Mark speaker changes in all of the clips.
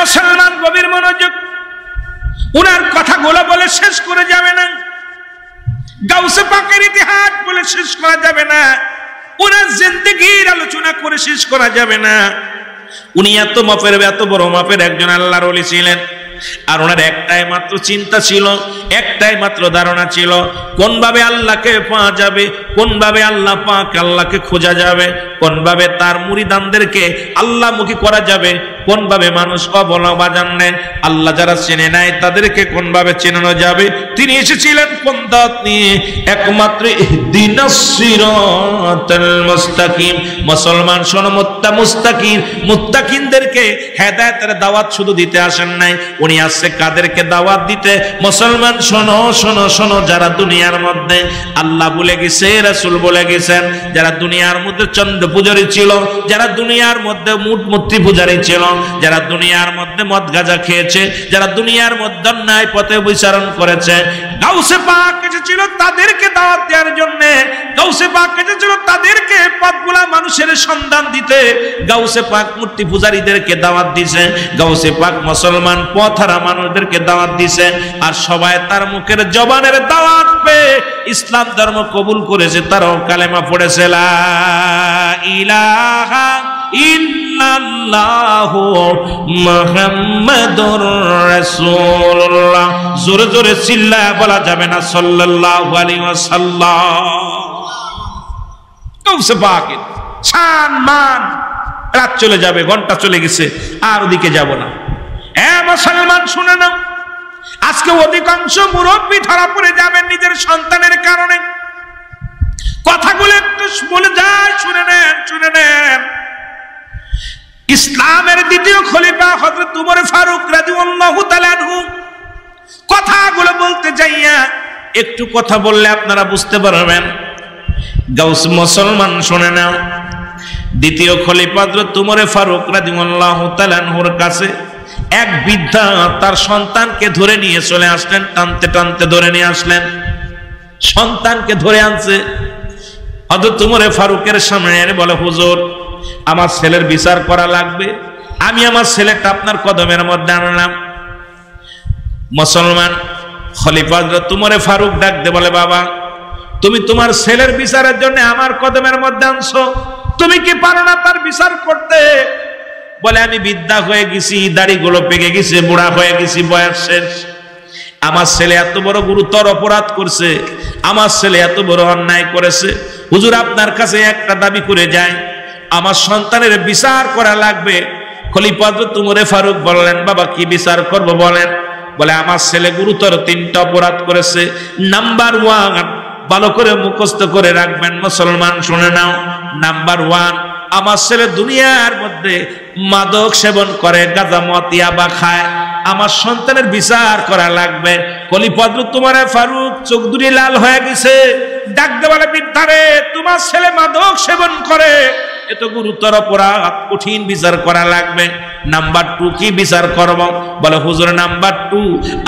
Speaker 1: মুসলমান গভীর মনোযোগ, উনার কথাগুলো বলে শেষ করে যাবে না, গাউসে পাকের ইতিহাস বলে শেষ করা যাবে না, উনার জিন্দেগির আলোচনা করে শেষ করা যাবে না। উনি এত মাপের, এত বড় মাপের একজন আল্লাহর ওলি ছিলেন। আর ওনার একটাই মাত্র চিন্তা ছিল, একটাই মাত্র ধারণা ছিল, কোন ভাবে আল্লাহকে পাওয়া যাবে, কোন ভাবে আল্লাহ পাক আল্লাহকে খোঁজা যাবে, কোন ভাবে তার মুরিদানদেরকে আল্লাহমুখী করা যাবে, কোন ভাবে মানুষ অবলম্বা জানেন আল্লাহ যারা চেনে নাই তাদেরকে কোন ভাবে চেনানো যাবে। তিনি এসেছিলেন কোন দাওয়াত নিয়ে? একমাত্র ইহদিনাস সিরাতাল মুস্তাকিম। মুসলমান শোনো, মুস্তাকিম, মুত্তাকিনদেরকে হেদায়েতের দাওয়াত শুধু দিতে আসেন নাই, উনি আসছে কাদেরকে দাওয়াত দিতে? মুসলমান শোনো শোনো শোনো, যারা দুনিয়ার মধ্যে আল্লাহ বলে গেছে, রাসূল বলে গেছেন, যারা দুনিয়ার মধ্যে চন্দ্র পূজারী ছিল, যারা দুনিয়ার মধ্যে মূর্তি পূজারী ছিল, যারা দুনিয়ার মধ্যে মদ গাঁজা খেয়েছে, যারা দুনিয়ার মধ্যে অন্যায় পথে বিচারণ করেছে, গাউসে পাক এসেছিল তাদেরকে দাওয়াত দেওয়ার জন্য। গাউসে পাক এসেছিল তাদেরকে পথগুলা মানুষের সন্ধান দিতে। গাউসে পাক মূর্তি পূজারীদেরকে দাওয়াত দিছে, গাউসে পাক মুসলমান পথহারা মানুষদেরকে দাওয়াত দিছে। আর সবাই তার মুখের জবানের দাওয়াত পেয়ে ইসলাম ধর্ম কবুল করেছে, তারাও কালেমা পড়েছে লা ইলাহা ইল্লাল্লাহু মুহাম্মাদুর রাসূলুল্লাহ। জোরে জোরে চিল্লায়া বলা যাবে না সাল্লাল্লাহু আলাইহি ওয়াসাল্লাম। গাউসে পাকের শান মান, রাত চলে যাবে, ঘন্টা চলে গেছে, আর ওদিকে যাব না। মুসলমান শুনে নাও, আজকে অধিকাংশ মুরব্বী ধরা পড়ে যাবেন নিজের সন্তানের কারণে। কথাগুলো একটু বলে যায়, শুনে নেন, শুনে নেন। ইসলামের দ্বিতীয় খলিফা হযরত উমর ফারুক রাদিয়াল্লাহু তাআলা আনহু কথাগুলো বলতে যাইয়া একটু কথা বললে আপনারা বুঝতে পারবেন। গাউস মুসলমান শুনে নাও, দ্বিতীয় খলিফা হযরত উমর ফারুক রাদিয়াল্লাহু তাআলা আনহুর কাছে এক বৃদ্ধা তার সন্তানকে ধরে নিয়ে চলে আসলেন, টানতে টানতে ধরে নিয়ে আসলেন, সন্তানকে ধরে আনছে। হযরত উমর ফারুকের সামনে বলে, হুজুর আমার ছেলের বিচার করা লাগবে, আমি আমার ছেলেটা আপনার কদমের মধ্যে আনলাম। মুসলমান খলিফা হযরত উমর ফারুক ডাক দিয়ে বলে, বাবা তুমি তোমার ছেলের বিচারের জন্য আমার কদমের মধ্যে আনছো, তুমি কি পারো না তার বিচার করতে? বলে, আমি বৃদ্ধা হয়ে গেছি, দাড়িগুলো পেকে গেছে, বুড়া হয়ে গেছি, বয়স শেষ। আমার ছেলে এত বড় গুরুতর অপরাধ করছে, আমার ছেলে এত বড় অন্যায় করেছে, হুজুর আপনার কাছে একটা দাবি করে যায়, আমার সন্তানের বিচার করা লাগবে। খলিফা হযরত উমর ফারুক বললেন, বাবা কি বিচার করব বলেন? বলে, আমার ছেলে গুরুতর 3টা অপরাধ করেছে। নাম্বার 1, ভালো করে মুখস্থ করে রাখবেন মুসলমান, শুনে নাও। নাম্বার 1, আমার ছেলে দুনিয়ার মধ্যে মাদক সেবন করে, গাঁজা মদ ইয়াবা খায়, আমার সন্তানের বিচার করা লাগবে। খলিফা হযরত উমর ফারুক চোখ দুটি লাল হয়ে গেছে, ডাক দিয়ে বলে, বৃদ্ধারে তোমার ছেলে মাদক সেবন করে, এত গুরুতর অপরাধ, কঠিন বিচার করা লাগবে। নাম্বার 2 কি বিচার করব? বলে, হুজুর নাম্বার 2,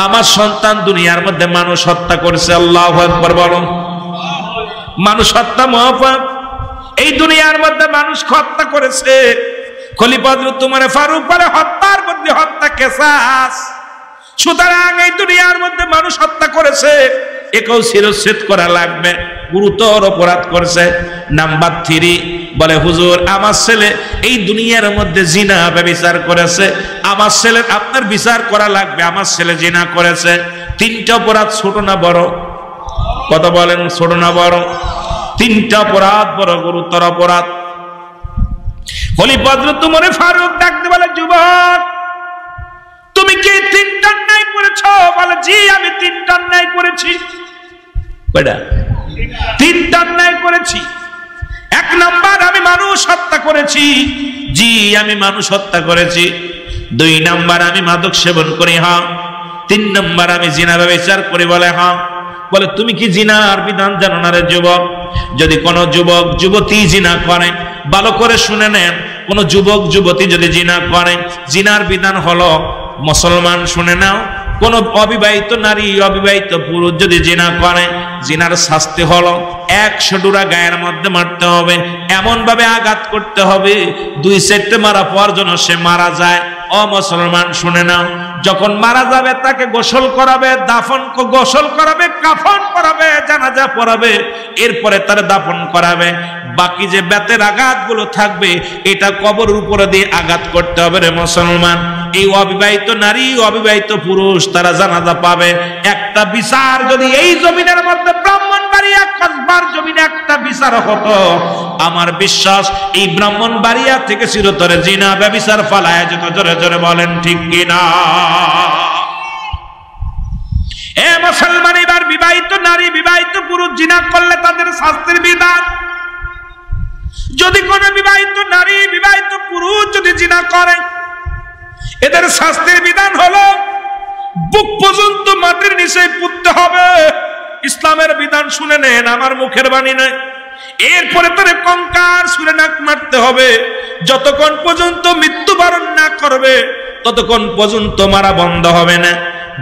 Speaker 1: আমার সন্তান দুনিয়ার মধ্যে মানুষ হত্যা করেছে। আল্লাহু আকবার বলো। মানুষ হত্যা মহাপাপ, এই দুনিয়ার মধ্যে মানুষ হত্যা করেছে। খলিফা হযরত উমর ফারুক বলে, হত্যার মধ্যে হত্যা কেসাস, সুতরাং এই দুনিয়ার মধ্যে মানুষ হত্যা করেছে, একেও শিরচ্ছেদ করা লাগবে, গুরুতর অপরাধ করেছে। নাম্বার 3 বলে, হুজুর আমার ছেলে এই দুনিয়ার মধ্যে জিনা ব্যভিচার করেছে, আমার ছেলের আপনার বিচার করা লাগবে, আমার ছেলে জিনা করেছে। 3টা অপরাধ ছোট না বড়? কথা বলেন, ছোট না বড়? 3টা অপরাধ বড় গুরুতর অপরাধ। খলিফা হযরত উমর ফারুক ডাকতে বলে, যুবক তুমি কি 3টা অন্যায় করেছো? বলে, জি আমি 3টা অন্যায় করেছি। কয়টা? 3টা অন্যায় করেছি। 1 নাম্বার, আমি মানুষ হত্যা করেছি। জি আমি মানুষ হত্যা করেছি। 2 নাম্বার, আমি মাদক সেবন করি। হ্যাঁ। 3 নাম্বার, আমি জিনা ব্যভিচার করি। বলে, হ্যাঁ। বলে, তুমি কি জিনার বিধান জানো না রে যুবক? যদি কোনো যুবক যুবতী জিনা করে, ভালো করে শুনে নেন, কোন যুবক যুবতী যদি জিনা করে, জিনার বিধান হলো, মুসলমান শুনে নাও, কোন অবিবাহিত নারী অবিবাহিত পুরুষ যদি জিনা করে, জিনার শাস্তি হলো 100 ডুরা গায়ের মধ্যে মারতে হবে, এমন ভাবে আঘাত করতে হবে 2 সেটে মারা পর যেন সে মারা যায়। ও মুসলমান শুনে নাও, যখন মারা যাবে তাকে গোসল করাবে, গোসল করাবে, কাফন করাবে, জানাজা পড়াবে, এরপরে তার দাফন করাবে। বাকি যে বেতের আঘাতগুলো থাকবে এটা কবরের উপরে দিয়ে আঘাত করতে হবে রে মুসলমান। এই অবিবাহিত নারী, অবিবাহিত পুরুষ তারা জানাজা পাবে। একটা বিচার যদি এই জমিনের মধ্যে ব্রাহ্মণবাড়িয়া কসবার জমিনে একটা বিচার হতো, আমার বিশ্বাস এই ব্রাহ্মণবাড়িয়া থেকে চিরতরে জিনা ব্যভিচার ফালায় যেত। জোরে জোরে বলেন ঠিক কিনা? এ মুসলমান, এবার বিবাহিত নারী, বিবাহিত পুরুষ জিনা করলে তাদের শাস্তির বিধান। যদি কোন বিবাহিত নারী, বিবাহিত পুরুষ যদি জিনা করে, এদের শাস্তির বিধান হলো বুক পর্যন্ত মাটির নিচে পুঁততে হবে। ইসলামের বিধান শুনে নেন, আমার মুখের বাণী নয়। এরপরে তারে কঙ্কার ছুঁড়ে নাক মারতে হবে। যতক্ষণ পর্যন্ত মৃত্যুবরণ না করবে ততক্ষণ পর্যন্ত মারা বন্ধ হবে না।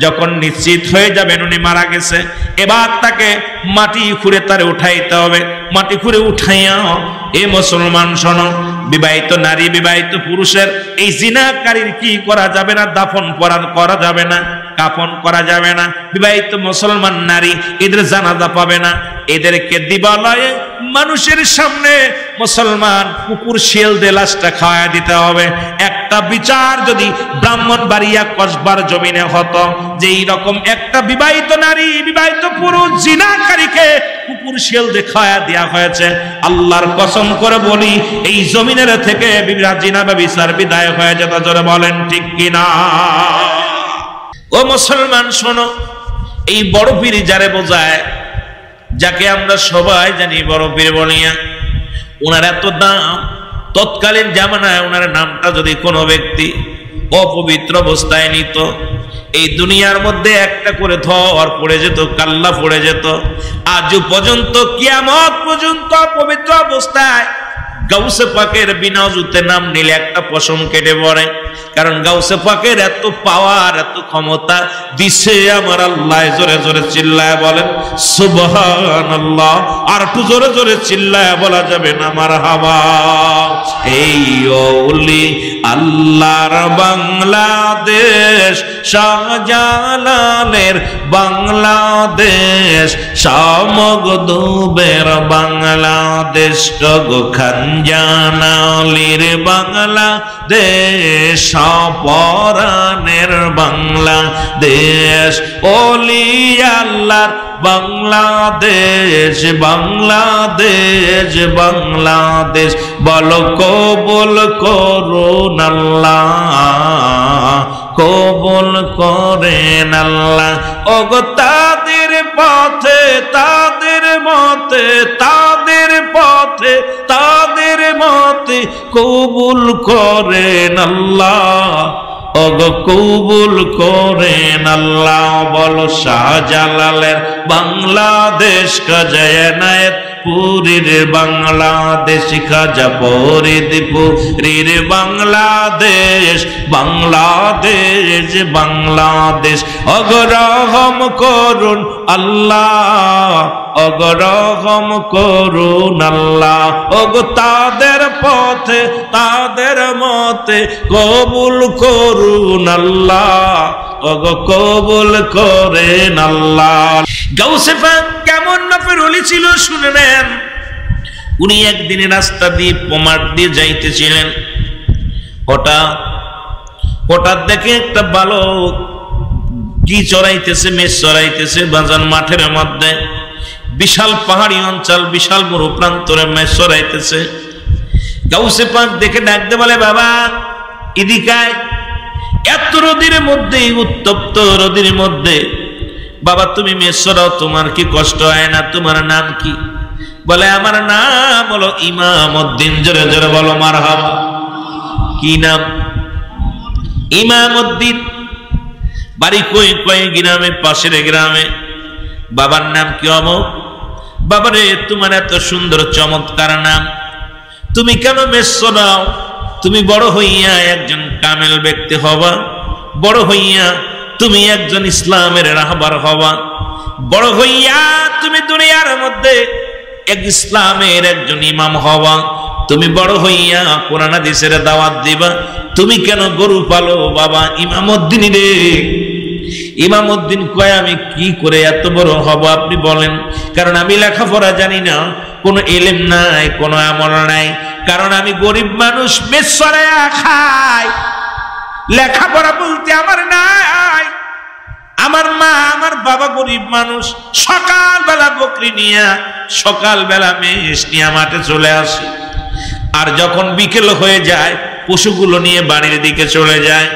Speaker 1: যখন নিশ্চিত হয়ে যাবেন উনি মারা গেছে, এবার তাকে মাটি খুঁড়ে তারে উঠাইতে হবে। মাটি খুঁড়ে উঠাইয়া, এ মুসলমান শোনো, বিবাহিত নারী, বিবাহিত পুরুষের এই জিনাকারীর কি করা যাবে না? দাফন করা যাবে না, কাফন করা যাবে না। বিবাহিত মুসলমান নারী, এদের জানাজা পাবে না। এদেরকে দিবালয়ে মানুষের সামনে মুসলমান কুকুর শিয়াল দিয়ে লাশটা খাওয়া দিতে হবে। একটা বিচার যদি ব্রাহ্মণবাড়িয়া কসবার জমিনে হতো যে এইরকম একটা বিবাহিত নারী, বিবাহিত পুরুষ জিনাকারীকে কুকুর শিয়াল দিয়ে খাওয়া দেওয়া হয়েছে, আল্লাহর কসম করে বলি এই জমিনের থেকে জিনা ব্যভিচার বিদায় হয়ে যেত। জোরে বলেন ঠিক কিনা? ও মুসলমান শোনো, এই বড় পীর যারে বোঝায়, যাকে আমরা সবাই জানি বড় পীর বলিয়া, ওনার এত দাম। তৎকালীন জামানায় ওনার নামটা যদি কোনো ব্যক্তি অপবিত্র অবস্থায় নিত, এই দুনিয়ার মধ্যে একটা করে থর পড়ে যেত, কাল্লা পড়ে যেত। আজও পর্যন্ত, কিয়ামত পর্যন্ত পবিত্র অবস্থায় গাউসে পাকের বিনা জুতে নাম নিলে একটা পশম কেটে পড়ে। কারণ গাউসে পাকের এত পাওয়ার, এত ক্ষমতা দিছে আমার আল্লাহ। জোরে জোরে চিল্লায় বলেন সুবহানাল্লাহ। আর একটু জোরে জোরে চিল্লায় বলা যাবে না মারহাবা। এই ওলি আল্লাহর বাংলাদেশ, শাহজালালের বাংলাদেশ, শামগদুবের বাংলাদেশ, খানজানালির বাংলাদেশ, পরাণের বাংলাদেশ, ওলি আল্লাহর বাংলাদেশ, বাংলাদেশ, বাংলাদেশ। বলো কবুল করুন আল্লাহ, কবুল করেন আল্লাহ। ওগো তাদের পথে, তাদের মতে, তাদের পথে, তাদের মতে কবুল করেন আল্লাহ, ওগো কবুল করেন আল্লাহ। বলো শাহজালালের বাংলাদেশ, খাজা এনায়েত পুরীর বাংলাদেশ, খাজা ফরিদপুরীর বাংলাদেশ, বাংলাদেশ, বাংলাদেশ। ওগো রহম করুন আল্লাহ, ওগো রহম করুন আল্লাহ। ওগো তাদের পথে, তাদের মতে কবুল করুন আল্লাহ, ওগো কবুল করেন আল্লাহ। গাউসে পাক কেমন নফের ওলি ছিল শুনে নেন। উনি একদিন রাস্তা দিয়ে পোমাট দিয়ে যাইতেছিলেন, হঠাৎ দেখে একটা বালক কি চড়াইতেছে, মেষ চড়াইতেছে বাজান মাঠের মধ্যে। বিশাল পাহাড়ি অঞ্চল, বিশাল বড় প্রান্তরে মেষ চড়াইতেছে। গাউসে পাক দেখে ডাকতে বলে, বাবা এদিকায়। এত রোদের মধ্যে, উত্তপ্ত রোদের মধ্যে বাবা তুমি মেষ চড়াও, তোমার কি কষ্ট হয় না? তোমার নাম কি? বলে আমার নাম হলো ইমামউদ্দিন। জোরে জোরে বলো মারহাবা। কি নাম? ইমামউদ্দিন। বাড়ি কই? কই গ্রামে, পাশের গ্রামে। বাবার নাম কি? অমুক। বাবারে তোমার এত সুন্দর চমৎকার নাম, তুমি কেন মেষ চড়াও? তুমি বড় হইয়া একজন কামেল ব্যক্তি হবা, বড় হইয়া তুমি একজন ইসলামের রাহবার হবা, বড় হইয়া তুমি দুনিয়ার মধ্যে এক ইসলামের একজন ইমাম হবা। তুমি বড় হইয়া কোরআন হাদিসের দাওয়াত দিবা, তুমি কেন গরু পালো বাবা? ইমামউদ্দিন রে, ইমামউদ্দিন কয় আমি কি করে এত বড় হব আপনি বলেন? কারণ আমি লেখাপড়া জানি না, কোনো ইলম নাই, কোনো আমল নাই, কারণ আমি গরিব মানুষ, মেসরে খাই, লেখাপড়া বলতে আমার নাই। আমার মা আমার বাবা গরিব মানুষ, সকালবেলা বকরি নিয়ে সকালবেলা মেষ নিয়ে মাঠে চলে আসে, আর যখন বিকেল হয়ে যায় পশুগুলো নিয়ে বাড়ির দিকে চলে যায়।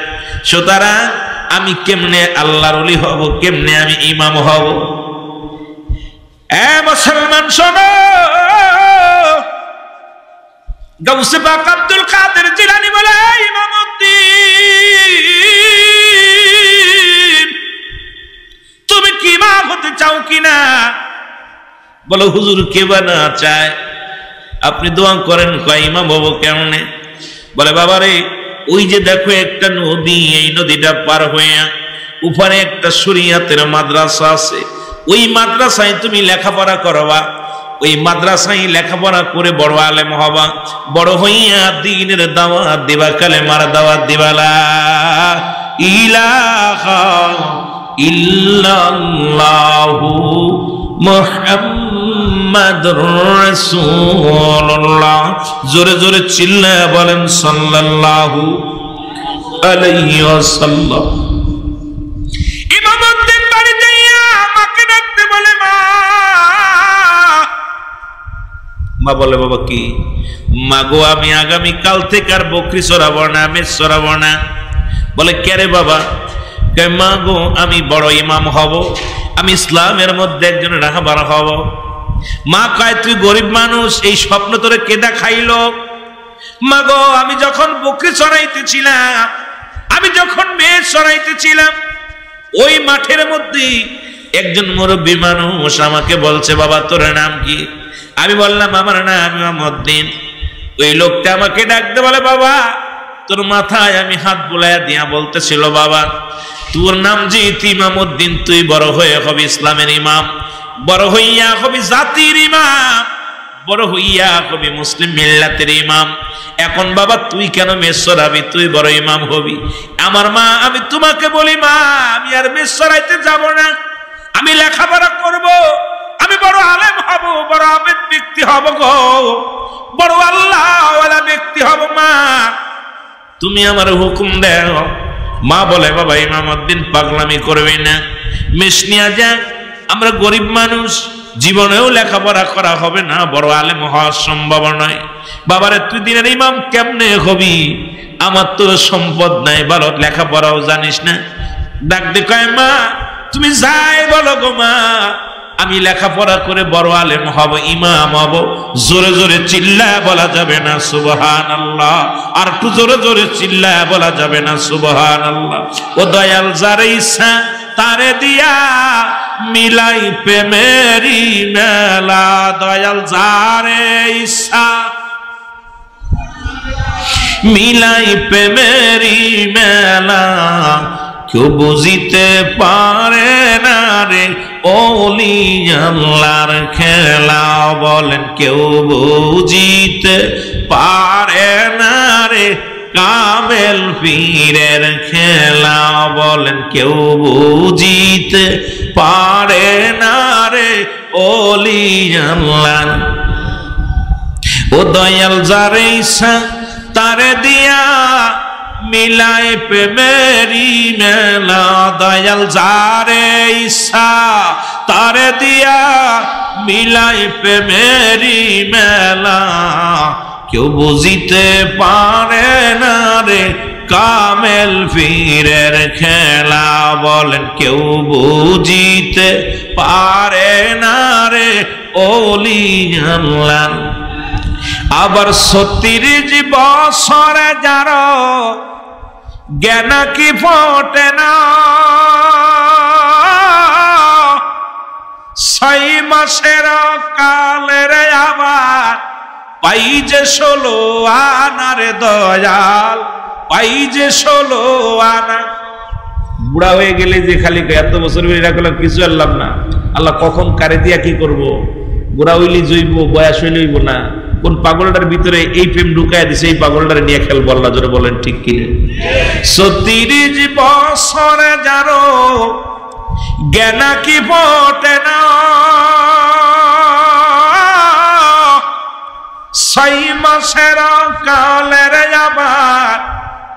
Speaker 1: সুতরাং আমি কেমনে আল্লাহর ওলি হব, কেমনে আমি ইমাম হব? মুসলমান শোনো, গাউসে পাক আব্দুল কাদের জিলানী বলে, ইমামউদ্দিন তুমি কি ইমাম হতে চাও কিনা? বলো হুজুর কে বানা চায়, আপনি দোয়া করেন। কয় ইমাম হব কেমনে? বলে বাবারে ওই যে দেখো একটা নদী, এই নদীটা পার হইয়া উপরে একটা শরিয়াতের মাদ্রাসা আছে, ওই মাদ্রাসায় তুমি লেখাপড়া করবা, ওই মাদ্রাসায় লেখাপড়া করে বড় আলেম হবা, বড় হইয়া দ্বীনের দাওয়াত দিবা, কালেমার দাওয়াত দিবা, লা ইলাহা ইল্লাল্লাহু মুহাম্মাদুর রাসূলুল্লাহ। জোরে জোরে চিল্লায়া বলেন সাল্লাল্লাহু আলাইহি ওয়াসাল্লাম। ইমামউদ্দিন বাড়ি যাইয়া মাকে ডাকতে বলে, মা বলে বাবা কি? মা গো আমি আগামী কাল থেকে আর বকরি চড়াবো না, মেষ চড়াবো না। বলে কে রে বাবা? মা গো আমি বড় ইমাম হব, আমি ইসলামের মধ্যে একজন রাহবার হব। মা কয় তুই গরিব মানুষ, এই স্বপ্ন তোরে কে দেখাইলো? মা গো আমি যখন বকরি চড়াইতেছিলাম, আমি যখন মেষ চড়াইতেছিলাম, ওই মাঠের মধ্যে একজন মুরব্বী মানুষ আমাকে বলছে বাবা তোর নাম কি? আমি বললাম আমার নাম ইমামউদ্দিন। ওই লোকটা আমাকে ডাকতে বলে বাবা তোর মাথায় আমি হাত বুলাইয়া দিয়া বলতেছিল বাবা তোর নাম যে ইমামউদ্দিন, তুই বড় হয়ে হবি ইসলামের ইমাম, বড় হইয়া হবি জাতির ইমাম, বড় হইয়া হবি মুসলিম মিল্লাতের ইমাম। এখন বাবা তুই কেন মেষ চড়াবি? তুই বড় ইমাম হবি। আমার মা আমি তোমাকে বলি মা আমি আর মেষ চড়াইতে যাব না, আমি লেখাপড়া করব, আমি বড় আলেম হব, বড় আবেদ ব্যক্তি হব গো, বড় আল্লাহওয়ালা ব্যক্তি হব। মা তুমি আমার হুকুম দাও। মা বলে বাবা ইমামউদ্দিন পাগলামি করবে না, মেষ নিয়ে যা, আমরা গরিব মানুষ, জীবনেও লেখাপড়া করা হবে না, বড় আলেম হওয়া সম্ভব নয়। বাবারে তুই দিনের ইমাম কেমনে হবি? আমার তো সম্পদ নাই, ভালো লেখাপড়াও জানিস না। ডাক দে কয় মা তুমি যাই বলো গো মা, আমি লেখাপড়া করে বড় আলেম হব, ইমাম হব। জোরে জোরে চিল্লায় বলা যাবে না সুবহানাল্লাহ, আর একটু জোরে জোরে চিল্লায় বলা যাবে না সুবহানাল্লাহ। ও দয়াল যার ইচ্ছা তারে দিয়া মিলাই প্রেমেরি মেলা, দয়াল যারে ইচ্ছা মিলাই প্রেমেরি মেলা, কেউ বুঝিতে পারে না রে ওলি আল্লাহর খেলা। বলেন কেউ বুঝিতে পারে না রে কামেল পীরের খেলা। বলেন কেউ বুঝিতে পারে না রে ওলি আল্লাহ। ও দয়াল যারে ইচ্ছা তারে দিয়া মিলাই প্রেমেরি মেলা, দয়াল যারে ইচ্ছা তারে দিয়া মিলাই প্রেমেরি মেলা, কেউ বুঝিতে পারে না রে কামেল পীরের খেলা। বলেন কেউ বুঝিতে পারে না রে ওলি আল্লাহ। আবার ৩৬ বছরে যার জ্ঞান কি ফোটে না, ৬ মাসের কালের আবার পাই যে ১৬ আনা রে দয়াল, পাই যে ১৬ আনা। বুড়া হয়ে গেলে যে খালি এত বছর রাখলাম কিছু আনলাম না, আল্লাহ কখন কারে দিয়া কি করব? বুড়া হইলে জৈব, বয়স হইলে হইব না। কোন পাগলটার ভিতরে এই প্রেম ঢুকায় দিছে, এই পাগলটারে নিয়ে খেলবো। আল্লাহ জোরে বলেন ঠিক কিনা? ৩০ বছরে জানো জ্ঞান কি ফোটে না, ৬ মাসের কালের আবার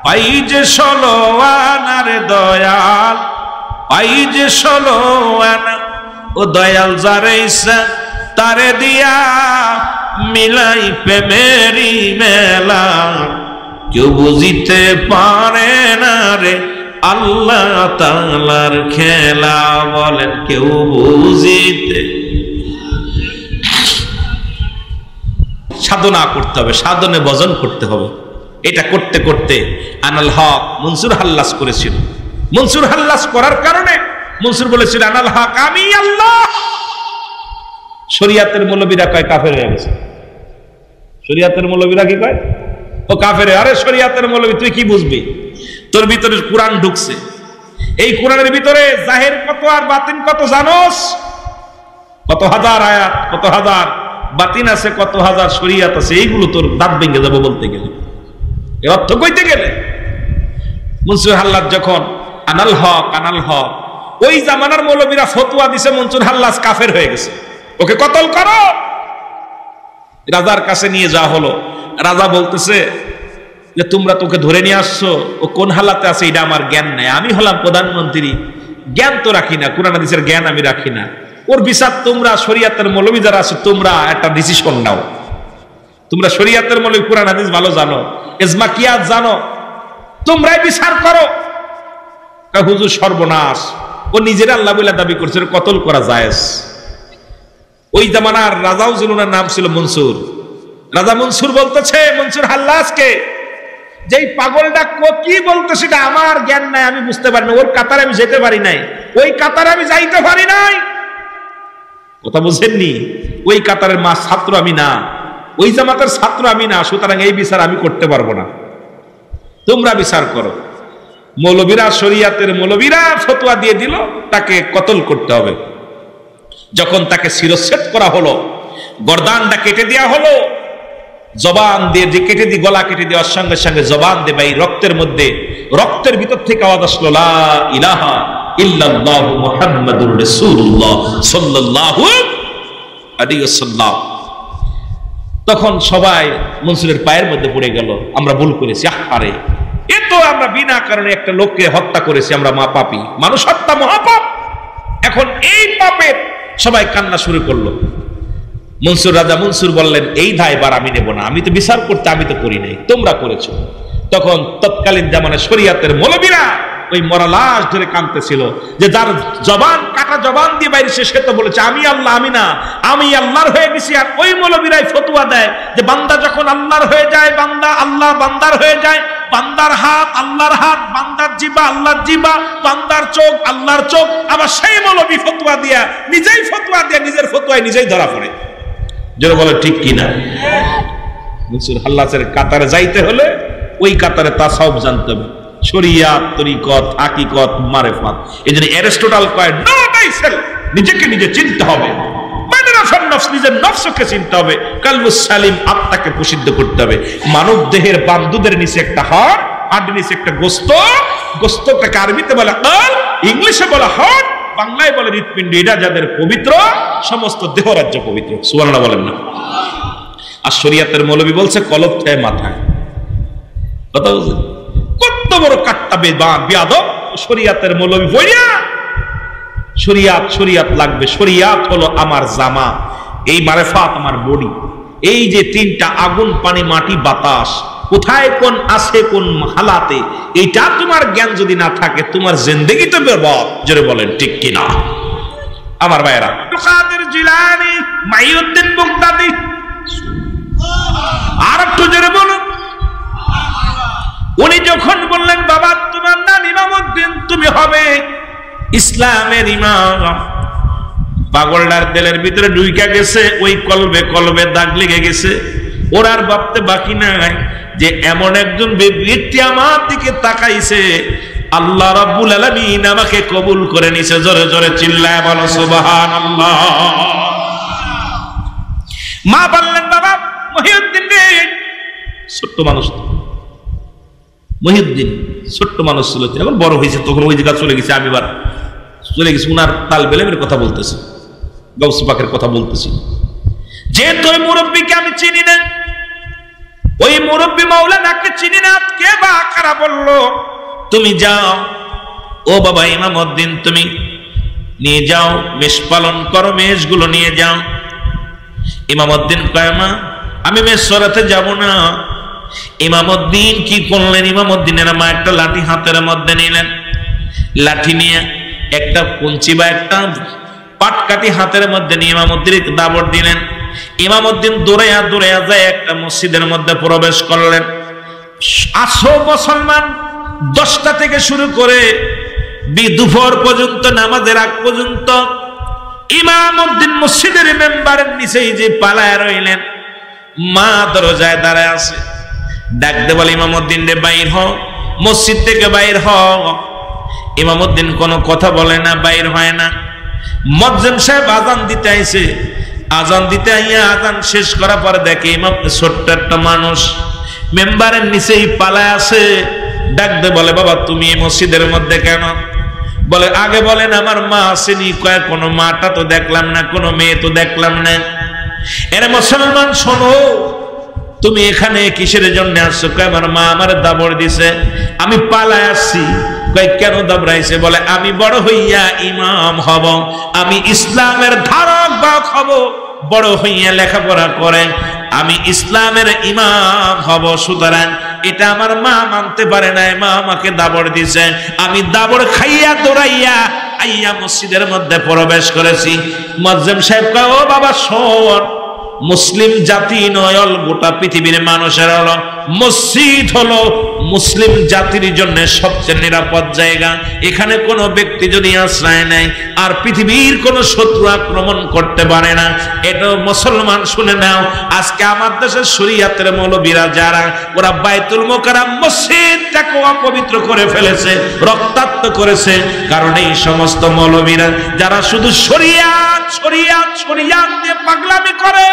Speaker 1: পাই যে ১৬ আনার দয়াল, পাই যে ১৬ আনা। ও দয়াল যারে ইচ্ছা তারে দিয়া মিলাই প্রেমেরি মেলা, কেউ বুঝিতে পারে না রে আল্লাহ তাআলার খেলা। বলেন কেউ বুঝিতে। সাধনা করতে হবে, সাধনে ভজন করতে হবে। এটা করতে করতে আনাল হক মনসুর হাল্লাস করেছিল। মনসুর হাল্লাস করার কারণে মনসুর বলেছিল আনাল হক আমি আল্লাহ। শরিয়াতের মৌলবীরা কয় কাফের হয়ে গেছে। শরিয়াতের মৌলবীরা কি কয়? ও কাফের। আরে শরিয়াতের মৌলবী তুই কি বুঝবি? তোর ভিতরে কোরআন ঢুকছে, এই কোরআনের ভিতরে জাহির কত আর বাতিন কত জানোস? কত হাজার আয়াত, কত হাজার বাতিন আছে, কত হাজার শরিয়াত আছে, এইগুলো তোর দাঁত ভেঙে যাবো বলতে গেলে, এর অর্থ কইতে গেলে। মনসুর হাল্লাস যখন আনাল হক আনাল হক, ওই জামানার মৌলবীরা ফতোয়া দিছে মনসুর হাল্লাস কাফের হয়ে গেছে, ওকে কতল করো। রাজার কাছে নিয়ে যাওয়া হলো। রাজা বলতেছে যে তোমরা তোকে ধরে নিয়ে আসছো, ও কোন হালাতে আছে এটা আমার জ্ঞান নাই, আমি হলাম প্রধানমন্ত্রী, জ্ঞান তো রাখি না, কোরআন হাদিসের জ্ঞান আমি রাখি না। ওর বিচার তোমরা শরিয়াতের মৌলবী যারা আছো তোমরা একটা ডিসিশন নাও। তোমরা শরিয়াতের মৌলবী, কোরআন হাদিস ভালো জানো, ইজমা কিয়াস জানো, তোমরাই বিচার করো। হুজুর সর্বনাশ, ও নিজের আল্লাহ বলে দাবি করছে, কতল করা জায়েজ। ওই জামানার রাজাও ছিল, নাম ছিল মনসুর। রাজা মনসুর বলতেছে মনসুর হাল্লাসকে, যেই পাগলটা কি বলতো সেটা আমার জ্ঞান নাই, আমি বুঝতে পারি না, ওর কাতারে আমি যেতে পারি নাই, ওই কাতারে আমি যাইতে পারি নাই। কথা বুঝেননি? ওই কাতারের ছাত্র আমি না, ওই জামাতের ছাত্র আমি না, সুতরাং এই বিচার আমি করতে পারবো না, তোমরা বিচার করো। মৌলবীরা, শরিয়াতের মৌলবীরা ফতোয়া দিয়ে দিল তাকে কতল করতে হবে। যখন তাকে শিরচ্ছেদ করা হলো, গর্দানটা কেটে দেওয়া হলো, জবান দিয়ে কেটে দিয়ে গলা কেটে দেওয়ার সঙ্গে সঙ্গে জবান দিয়ে ভাই রক্তের মধ্যে, রক্তের ভিতর থেকে আওয়াজ আসলো লা ইলাহা ইল্লাল্লাহু মুহাম্মাদুর রাসূলুল্লাহ সাল্লাল্লাহু আলাইহি ওয়াসাল্লাম। তখন সবাই মনসুরের পায়ের মধ্যে পড়ে গেল, আমরা ভুল করেছি, আরে এ তো আমরা বিনা কারণে একটা লোককে হত্যা করেছি, আমরা মা পাপী, মানুষ হত্যা মহাপাপ। এখন এই পাপের সবাই কান্না শুরু করলো। মনসুর রাজা মনসুর বললেন এই দায়ভার আমি নেব না, আমি তো বিচার করতে আমি তো করি নাই, তোমরা করেছো। তখন তৎকালীন জামানে শরিয়াতের মৌলবীরা ওই মরা লাশ ধরে কাঁদতেছিল, যে যার জবান কাটা জবান দিয়ে বাইরে সে তো বলেছে আমি আল্লাহ, আমি না, আমি আল্লাহর হয়ে গেছি। আর ওই মৌলবীরাই ফতোয়া দেয় যে বান্দা যখন আল্লাহর হয়ে যায়, বান্দা আল্লাহ বান্দার হয়ে যায়, বান্দার হাত আল্লাহর হাত, বান্দার জিবা আল্লাহর জিবা, বান্দার চোখ আল্লাহর চোখ। আবার সেই মৌলবী ফতোয়া দিয়া নিজেই ফতোয়া দিয়া নিজের ফতোয়ায় নিজেই ধরা পড়ে। যারা বলে ঠিক কিনা? মনসুর হাল্লাসের কাতারে যাইতে হলে ওই কাতারে তাসাউফ জানতে হবে, শরিয়াত, তরিকত, হাকিকত, মারিফাত। এজন্য অ্যারিস্টটল কয় নো মাইসেলফ, নিজেকে নিজে চিনতে হবে, মাইনাফান নফস, নিজের নফসকে চিনতে হবে, কালবুস সালিম, আত্মাকে প্রসিদ্ধ করতে হবে। মানব দেহের বামদুদের নিচে একটা হাড়, হাড়ের নিচে একটা গোস্ত, গোস্তটাকে আরবিতে বলে কাল, ইংলিশে বলা হার্ট, বাংলায় বলে হৃৎপিণ্ড। এটা যাদের পবিত্র, সমস্ত দেহ রাজ্য পবিত্র। সুবহানাল্লাহ বলেন না? আর শরিয়াতের মৌলবী বলছে কলব থেকে মাথায়। কথা বুঝলেন? কত বড় কাট্টা বেয়াদব শরিয়াতের মৌলবী বইয়া। শরিয়াত শরিয়াত লাগবে, শরিয়াত হলো আমার জামা, এই মারিফাত আমার বডি। এই যে তিনটা আগুন, পানি, মাটি, বাতাস, কোথায় কোন আছে কোন হালাতে, এইটা তোমার জ্ঞান যদি না থাকে তোমার জিন্দেগি তো বরবাদ। জোরে বলেন ঠিক কিনা আমার ভাইরা? কাদের জিলানী, মাইউদ্দিন বাগদাদি, আর একটু জোরে বলুন। উনি যখন বললেন বাবা তোমার নাম ইমামউদ্দিন, তুমি হবে ইসলামের ইমাম, পাগলটার দিলের ভিতরে ঢুইকা গেছে, ওই কলবে কলবে দাগ লেগে গেছে। ওর আর ভাবতে বাকি নাই যে এমন একজন ব্যক্তি আমার দিকে তাকাইছে, আল্লাহ রাব্বুল আলামিন আমাকে কবুল করে নিছে। জোরে জোরে চিল্লায় বলো সুবহানাল্লাহ। মা বললেন বাবা মহিউদ্দিন রে, ছোট্ট মানুষ, মহিউদ্দিন ছোট্ট মানুষ ছিল, এখন বড় হয়েছে, তখন ওই জায়গা চলে গেছে, আমি এবার চলে গেছি উনার তাল বেলেমের কথা বলতেছি, গাউসে পাকের কথা বলতেছি। যেহেতু ওই মুরব্বীকে আমি চিনি না, ওই মুরব্বী মাওলানাকে চিনি না, কে বা কারা বললো তুমি যাও, ও বাবা ইমামউদ্দিন তুমি নিয়ে যাও, মেষ পালন করো, মেষগুলো নিয়ে যাও। ইমামউদ্দিন কয় মা আমি মেষ চড়াতে যাব না। ইমামউদ্দিন কি করলেন, ইমামউদ্দিনের মা একটা লাঠি হাতের মধ্যে নিলেন, লাঠি নিয়ে একটা কুঞ্চি বা একটা পাটকাঠি হাতের মধ্যে নিয়ে ইমামউদ্দিন দাবড় দিলেন। ইমামউদ্দিন দৌড়াইয়া দৌড়াইয়া যায় একটা মসজিদের মধ্যে প্রবেশ করলেন। আসো মুসলমান, 10টা থেকে শুরু করে দুপুর পর্যন্ত, নামাজের আগ পর্যন্ত ইমামউদ্দিন মসজিদের মেম্বারের নিচেই যে পালায় রইলেন। মা দরজায় দাঁড়ায় আছে, ডাকতে বলে ইমামউদ্দিন রে বাইর হও, মসজিদ থেকে বাইর হও। ইমামউদ্দিন কোনো কথা বলে না, বাইর হয় না। মুয়াজ্জিন সাহেব আযান দিতে আইছে, আযান দিতে আইয়া আযান শেষ করার পর দেখে ইমাম ছোট্ট একটা মানুষ মেম্বারের নিচেই পালায় আছে। ডাকতে বলে বাবা তুমি এই মসজিদের মধ্যে কেন? বলে আগে বলেন আমার মা আসেনি। কয় কোনো মাটা তো দেখলাম না, কোনো মেয়ে তো দেখলাম না। এর মুসলমান শোনো, তুমি এখানে কিসের জন্য আসছো? কয় আমার মা আমার দাবড় দিছে, আমি পালায় আসছি। কয় কেন দাবড়াইছে? বলে আমি বড় হইয়া ইমাম হব, আমি ইসলামের ধারক বাহক হব, বড় হইয়া লেখাপড়া করে আমি ইসলামের ইমাম হব। সুতরাং এটা আমার মা মানতে পারে নাই, মা আমাকে দাবড় দিছে, আমি দাবড় খাইয়া দৌড়াইয়া আইয়া মসজিদের মধ্যে প্রবেশ করেছি। মুয়াজ্জিন সাহেব কয় ও বাবা শোন, মুসলিম জাতি নয়, গোটা পৃথিবীর মানুষের হলো মসজিদ হলো মুসলিম জাতির জন্য সবচেয়ে নিরাপদ জায়গা। এখানে কোনো ব্যক্তি যদি আশ্রয় নেয় আর পৃথিবীর কোনো শত্রু আক্রমণ করতে পারে না। এটা মুসলমান শুনে নাও, আজকে আমার দেশের শরীয়তের মৌলবীরা যারা, ওরা বাইতুল মুকাররম মসজিদটাকে অপবিত্র করে ফেলেছে, রক্তাক্ত করেছে। কারণ এই সমস্ত মৌলবীরা যারা শুধু শরীয়ত শরীয়ত শরীয়ত দিয়ে পাগলামি করে,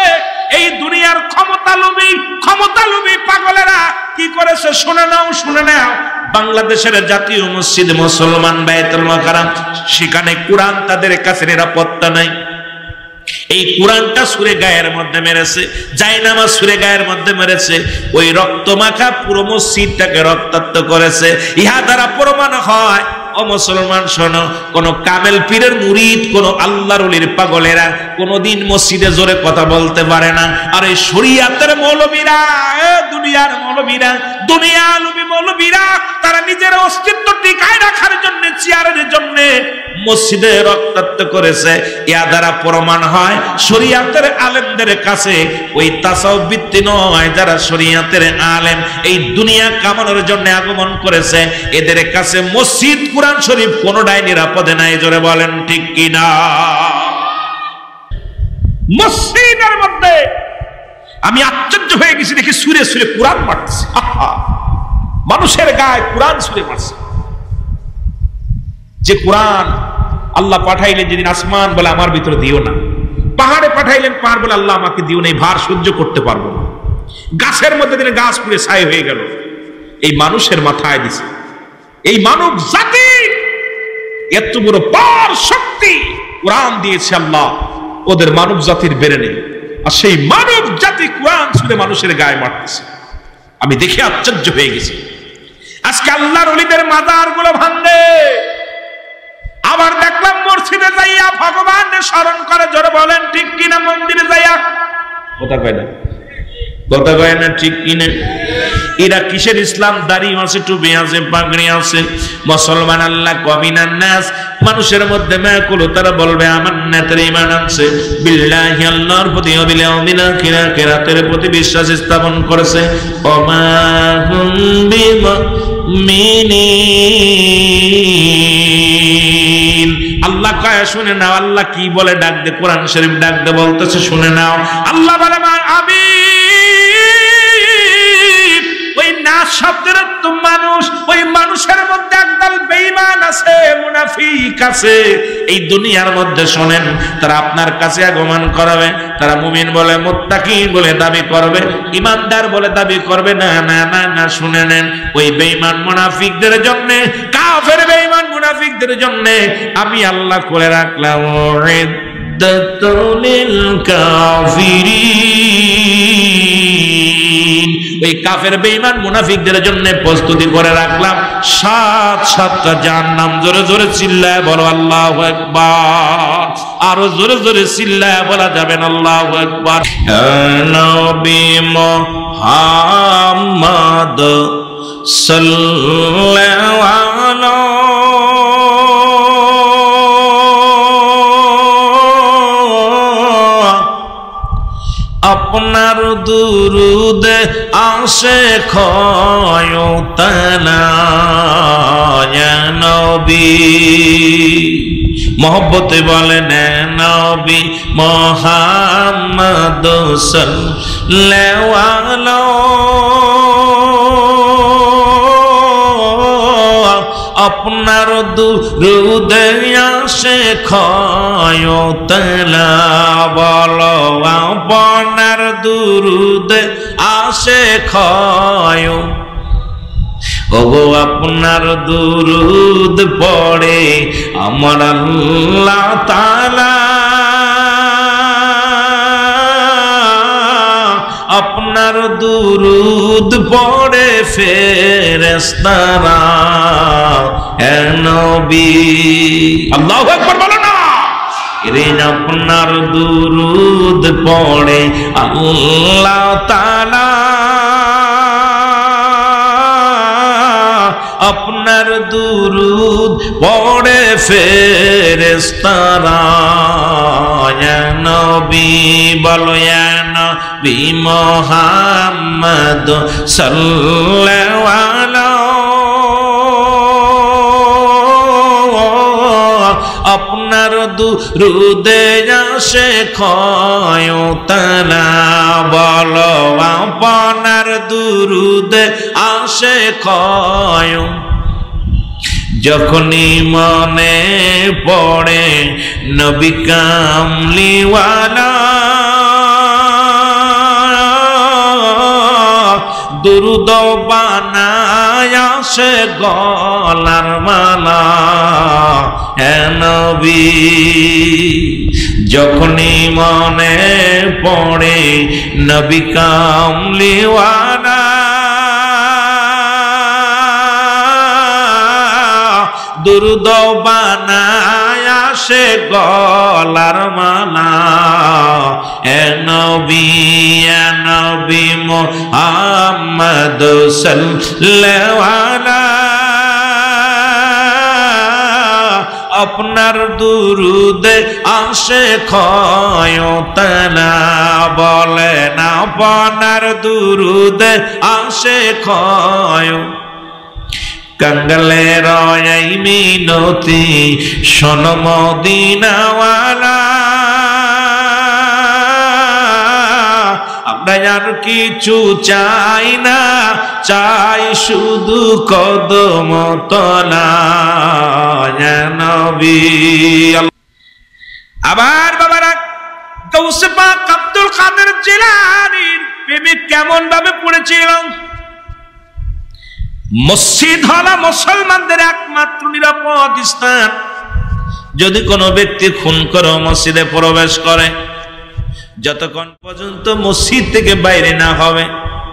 Speaker 1: এই দুনিয়ার ক্ষমতালোভী পাগলেরা কি করেছে শুনে নাও, শুনে নাও। বাংলাদেশের জাতীয় মসজিদ মুসলমান বাইতুল মুকাররম, সেখানে কোরআন তাদের কাছে নিরাপত্তা নাই। এই কোরআনটা ছুঁড়ে গায়ের মধ্যে মেরেছে, জায়নামাজ ছুঁড়ে গায়ের মধ্যে মেরেছে, ওই রক্ত মাখা পুরো মসজিদটাকে রক্তাক্ত করেছে। ইহা দ্বারা প্রমাণ হয় ও মুসলমান শোনো, কোন কামেল পীরের মুরিদ, কোন আল্লাহর ওলির পাগলেরা কোনদিন মসজিদে জোরে কথা বলতে পারে না। আর এই শরীয়তের মৌলবীরা, দুনিয়ার মৌলবীরা, দুনিয়ালুবী মৌলবীরা, তারা নিজের অস্তিত্ব টিকায় রাখার জন্য, চেয়ারের জন্য মসজিদে রক্তাক্ত করেছে। ইয়া দ্বারা প্রমাণ হয় শরীয়তের আলেমদের কাছে ওই তাসাউফ বৃত্তি নয়, যারা শরীয়তের আলেম এই দুনিয়া কামানোর জন্য আগমন করেছে, এদের কাছে মসজিদ কোরআন শরীফ কোনটাই নিরাপদে নাই। জোরে বলেন ঠিক কিনা? মসজিদের মধ্যে আমি আশ্চর্য হয়ে গেছি, দেখি সুরে সুরে কোরআন মারছে, মানুষের গায়ে কোরআন সুরে মারছে। যে কোরআন আল্লাহ পাঠাইলেন যেদিন আসমান বলে আমার ভিতরে দিও না, পাহাড়ে পাঠাইলেন পাহাড় বলে আল্লাহ আমাকে দিও না, এই ভার সহ্য করতে পারবো না, গাছের মধ্যে দিনে গাছ পুড়ে ছাই হয়ে গেল, এই মানুষের মাথায় দিছে। এই মানব জাতি এত বড় পার শক্তি কোরআন দিয়েছে আল্লাহ ওদের মানব জাতির বেড়ে নেই, আর সেই মানব জাতি কোরআন শুনে মানুষের গায়ে মারতেছে। আমি দেখে আশ্চর্য হয়ে গেছি। আজকে আল্লাহর ওলিদের মাজার গুলো ভাঙে, আবার দেখলাম মসজিদে যাইয়া ভগবানের স্মরণ করে। জোরে বলেন ঠিক কিনা? মন্দিরে যাইয়া কথা কয় না, কথা কয় না ঠিক কিনা? এরা কিসের ইসলাম? দাড়ি আছে, টুপি আছে, পাগড়ি আছে। মুসলমান আল্লাহ কমিনান নাস, মানুষের মধ্যে মাকুল, তারা বলবে আমার নেতার ঈমান আছে, বিল্লাহি আল্লাহর প্রতি, বিল ইয়াউমিল আখির, আখিরাতের প্রতি বিশ্বাস স্থাপন করেছে। ওমা হুম বিমুমিনিন। আল্লাহ কয় শুনে নাও, আল্লাহ কি বলে ডাক দে, কোরআন শরীফ ডাক দে বলতেছে, শুনে নাও। আল্লাহ বলে আমি ওই নাস শব্দের অর্থ মানুষ, ওই মানুষের মধ্যে একদল বেঈমান আছে, মুনাফিক আছে। এই দুনিয়ার মধ্যে শোনেন, তারা আপনার কাছে আগমন করবে, তারা মুমিন বলে মুত্তাকি বলে দাবি করবে, ইমানদার বলে দাবি করবে। না না না না, শুনে নেন, ওই বেঈমান মুনাফিকদের জন্য, কাফের বেঈমান মুনাফিকদের জন্য আমি আল্লাহ করে রাখলাম উইদ্দাতুল কাফিরিন। ওই কাফের বেঈমান মুনাফিকদের জন্য প্রস্তুতি করে রাখলাম 7-7টা জাহান্নাম। জোরে জোরে চিল্লায় বলো আল্লাহু আকবার। আরো জোরে জোরে চিল্লায় বলা যাবে না আল্লাহু আকবার। নবী মুহাম্মদ সাল্লাল্লাহু আলাইহি আপনার দুরুদ আসে খয়তানা ইয়া নবী। মহব্বতে বলেন নবী মুহাম্মদ সাল্লাল্লাহু আলাইহি আপনার দুরুদে আসে খয়তানা। বলো আপনার দুরুদে আসে খয়, ওগো আপনার দুরুদ পড়ে আমার আল্লাহ তাআলা, আপনার দুরুদ পড়ে ফেরেশতারা হে নবী। আল্লাহু আকবার বলো না। রে আপনার দুরুদ পড়ে আল্লাহ তাআলা, আপনার দুরুদ পড়ে ফেরেশতারা ইয়া নবী। বলো ইয়া নবী মুহাম্মদ সাল্লাল্লাহু আলাইহি আপনার দুরুদে আসে খয়তানা। বলো আপনার দুরুদে আসে খয়, যখনই মনে পড়ে নবী কামলিওয়ালা, দুরুদ বানায় আসে গলার মালা হে নবী। যখনই মনে পড়ে নবী কামলিওয়ালা, দুরুদ বানায় আসে গলার মালা হে নবী। হে নবী মুহাম্মদ সাল্লাল্লাহু আলাইহি আপনার দুরুদে আসে খয়তানা। বলেন আপনার দুরুদে আসে খয়, কাঙ্গালের এই মিনতি শোনো মদিনাওয়ালা, আমরা আর কিছু চাই না, চাই শুধু কদম তলা ইয়া নবী। আবার বাবারা গৌসে পাক আব্দুল কাদের জিলানীর প্রেমে কেমন ভাবে পড়েছিল। মসজিদ হলো মুসলমানদের একমাত্র নিরাপদ স্থান। যদি কোনো ব্যক্তি খুন করে মসজিদে প্রবেশ করে, যতক্ষণ পর্যন্ত মসজিদ থেকে বাইরে না হবে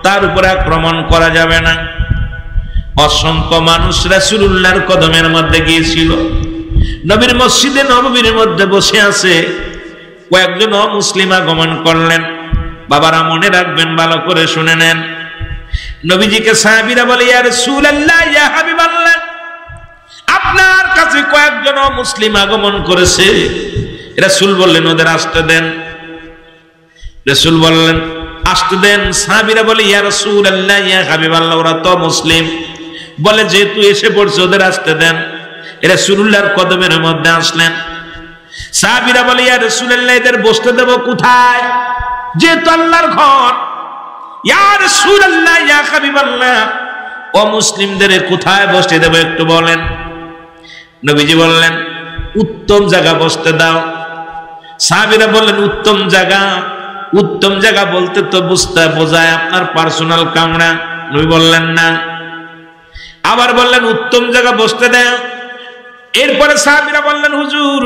Speaker 1: তার উপর আক্রমণ করা যাবে না। অসংখ্য মানুষ রাসূলুল্লাহর কদমের মধ্যে গিয়েছিল, নবীর মসজিদে নববীর মধ্যে বসে আছে। কয়েকজন অমুসলিম আগমন করলেন। বাবারা মনে রাখবেন, ভালো করে শুনে নেন। নবীজিকে সাহাবীরা বলে ইয়া রাসূলুল্লাহ, ইয়া হাবিবাল্লাহ, আপনার কাছে কয়েকজন মুসলিম আগমন করেছে। রাসূল বললেন ওদের আসতে দেন। রাসূল বললেন আসতে দেন। সাহাবীরা বলে ইয়া রাসূলুল্লাহ, ইয়া হাবিবাল্লাহ, ওরা তো মুসলিম। বলে যেহেতু এসে পড়ছে ওদের আসতে দেন। রাসূলুল্লাহর কদমের মধ্যে আসলেন। সাহাবীরা বলে ইয়া রাসূলুল্লাহ, এদের বসতে দেব কোথায়? যেহেতু আল্লাহর ঘর। ইয়া রাসূলুল্লাহ, ইয়া হাবিবাল্লাহ, ও মুসলিমদের কোথায় বসতে দেব একটু বলেন। নবীজি বললেন উত্তম জায়গা বসতে দাও। সাহাবীরা বললেন উত্তম জায়গা? উত্তম জায়গা বলতে তো বোঝায় আপনার পার্সোনাল কামরা। নবী বললেন না। আবার বললেন উত্তম জায়গা বসতে দাও। এরপরে সাহাবীরা বললেন হুজুর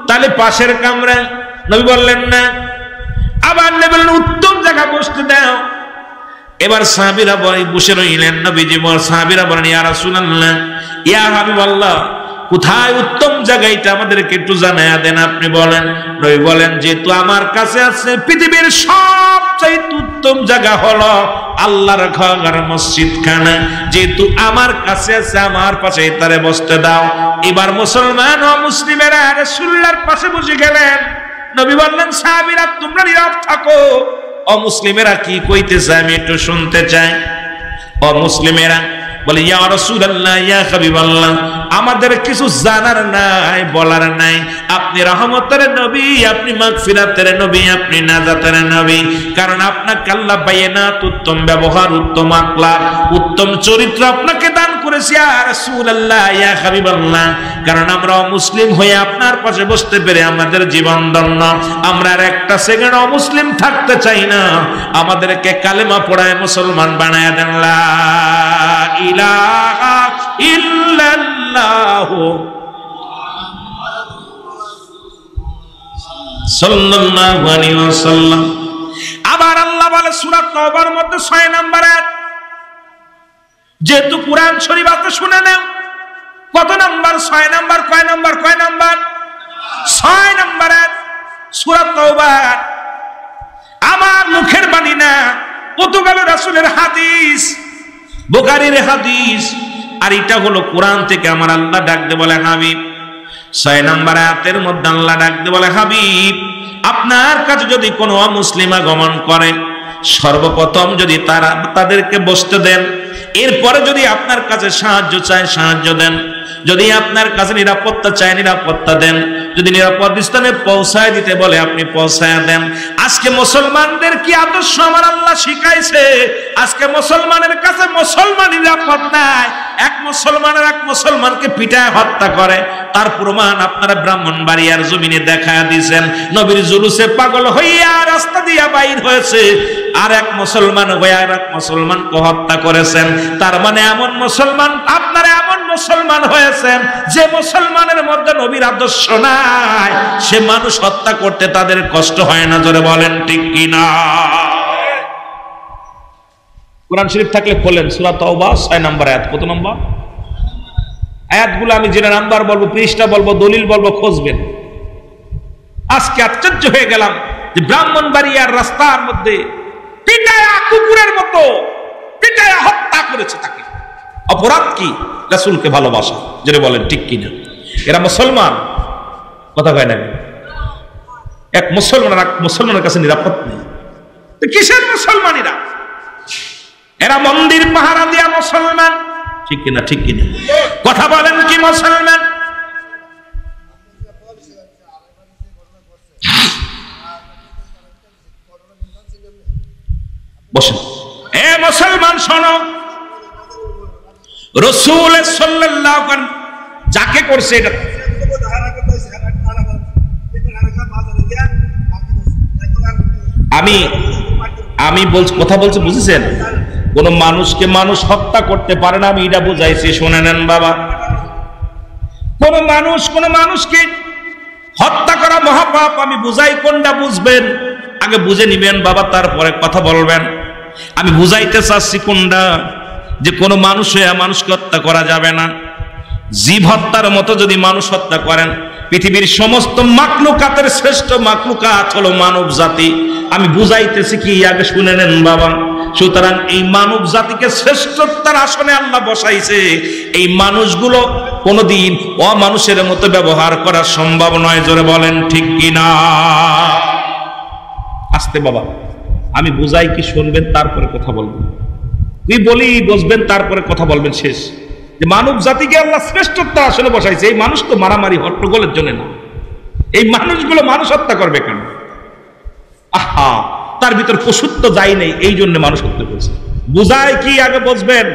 Speaker 1: তাহলে পাশের কামরা। নবী বললেন না। আবার নবী বললেন উত্তম জায়গা বসতে দাও। এবার সাহাবীরা বসে রইলেন। নবীজি সাহাবীরা বলেন ইয়া রাসূলুল্লাহ, ইয়া হাবিবাল্লাহ, কোথায় উত্তম জায়গা এটা আমাদেরকে একটু জানায়া দেন, আপনি বলেন। নবী বলেন যেহেতু আমার কাছে আছে পৃথিবীর সবচেয়ে উত্তম জায়গা হলো আল্লাহর ঘর মসজিদখানা, যেহেতু আমার কাছে আছে আমার পাশে তারে বসতে দাও। এবার মুসলমান ও মুসলিমেরা রাসূলুল্লাহর পাশে বসে গেলেন। নবী বললেন সাহাবীরা তোমরা নীরব থাকো। অমুসলিমেরা কি কইতেছে আমি একটু শুনতে চাই। অমুসলিমেরা বলে ইয়া রাসূলুল্লাহ, ইয়া হাবিবাল্লাহ, আমাদের কিছু জানার নাই, বলার নাই। আপনি রহমতের নবী, আপনি মাগফিরাতের নবী, আপনি নাজাতের নবী। কারণ আপনাকে আল্লাহ বায়নাত, উত্তম ব্যবহার, উত্তম আখলাক, উত্তম চরিত্র আপনাকে দান করেছে ইয়া রাসূলুল্লাহ, ইয়া হাবিবাল্লাহ। কারণ আমরা মুসলিম হয়ে আপনার পাশে বসতে পেরে আমাদের জীবন ধন্য। আমরা আর একটা সেকেন্ড অমুসলিম থাকতে চাই না। আমাদেরকে কালেমা পড়ায় মুসলমান বানায় দেন। লা ইলাহা ইল্লাল্লাহু সাল্লাল্লাহু আলাইহি ওয়াসাল্লাম। আবার আল্লাহ বলে সূরা তাওবার মধ্যে 6 নম্বর আয়াত, যেহেতু কুরআন শরীফ আছে শুনে নাও। কত নম্বর? 6 নম্বর। কয় নম্বর? 6 নম্বর আয়াত সূরা তাওবার। আমার মুখের বাণী না, পর্তুগাল রাসূলের হাদিস, বুখারীর হাদিস। আর এটা হলো কোরআন থেকে আমার আল্লাহ ডাক দিয়ে বলে হাবিব। 6 নম্বর আয়াতের মধ্যে আল্লাহ ডাক দিয়ে বলে হাবিব, আপনার কাছে যদি কোনো অমুসলিম আগমন করে, সর্বপ্রথম যদি তাদেরকে বসতে দেন, এরপরে যদি আপনার কাছে সাহায্য চায় সাহায্য দেন, যদি আপনার কাছে নিরাপত্তা চায় নিরাপত্তা দেন, যদি নিরাপদ স্থানে পৌঁছায় দিতে বলে আপনি পৌঁছায় দেন। আজকে মুসলমানদের কি আদর্শ আমার আল্লাহ শিখাইছে? আজকে মুসলমানের কাছে মুসলমান নিরাপদ নাই। এক মুসলমানকে পিটায় হত্যা করে, তার প্রমাণ আপনারা ব্রাহ্মণবাড়িয়ার জমিনে দেখায় দিয়েছেন। নবীর জুলুসে পাগল হইয়া রাস্তা দিয়া বাইর হয়েছে, আর এক মুসলমান হয়ে আর এক মুসলমানকে হত্যা করেছেন। তার মানে এমন মুসলমান, আপনারা এমন মুসলমান হয়েছেন যে মুসলমানের মধ্যে নবীর আদর্শ নাই। সে মানুষ হত্যা করতে তাদের কষ্ট হয় না। জোরে বলেন ঠিক কিনা? কোরআন শরীফ থাকলে খোলেন সূরা তাওবা 6 নম্বর আয়াত। কত নম্বর? আয়াতগুলো আমি যে নাম্বার বলবো, পৃষ্ঠা বলবো, দলিল বলবো, খুঁজবেন। আজকে আশ্চর্য হয়ে গেলাম যে ব্রাহ্মণবাড়িয়ার রাস্তার মধ্যে পিটায়া কুকুরের মতো পিটায়া হত্যা করেছে তাকে। অপরাধ কি? রাসূলকে ভালোবাসা। যেটা বলেন ঠিক কিনা? এরা মুসলমান? কথা কয় না। এক মুসলমানের কাছে নিরাপদ নেই। কিসের মুসলমানিরা? এরা মন্দির পাহারা দিয়া মুসলমান। ঠিক কিনা? ঠিক কিনা? কথা বলেন কি মুসলমান? বসেন। এ মুসলমান শোনো, রাসূল সাল্লাল্লাহু আলাইহি ওয়াসাল্লাম যাকে করছে এটা আমি কথা বলছি, বুঝেছেন? কোন মানুষকে মানুষ হত্যা করতে পারে না, আমি এটা বুঝাইছি। শুনে নেন বাবা, কোন মানুষকে হত্যা করা মহাপাপ। আমি বুঝাই কোনটা, বুঝবেন আগে বুঝে নিবেন বাবা, তারপরে কথা বলবেন। আমি বুঝাইতে চাচ্ছি কোনটা, যে কোনো মানুষকে হত্যা করা যাবে না। জীব হত্যার মতো যদি মানুষ হত্যা করেন, পৃথিবীর সমস্ত মাখলুকাতের শ্রেষ্ঠ মাখলুকাত হলো মানব জাতি। আমি বুঝাইতেছি কি, আগে শুনে নেন বাবা। সুতরাং এই মানব জাতিকে শ্রেষ্ঠতার আসনে আল্লাহ বসাইছে। এই মানুষগুলো কোনোদিন অমানুষের মতো ব্যবহার করা সম্ভব নয়। জোরে বলেন ঠিক কিনা? আস্তে বাবা, আমি বুঝাই কি শুনবেন, তারপরে কথা বলবেন। তুই বলি বসবেন, তারপরে কথা বলবেন। শেষ যে মানব জাতিকে আল্লাহ শ্রেষ্ঠত্ব আসলে বসাইছে। এই মানুষ তো মারামারি হট্টগোলের জন্য না। এই মানুষগুলো মানুষ হত্যা করবে কেন? আহা, তার ভিতর পশুত্ব যায় নেই, এই জন্য মানুষ হত্যা করছে। বুঝায় কি আগে বুঝবেন।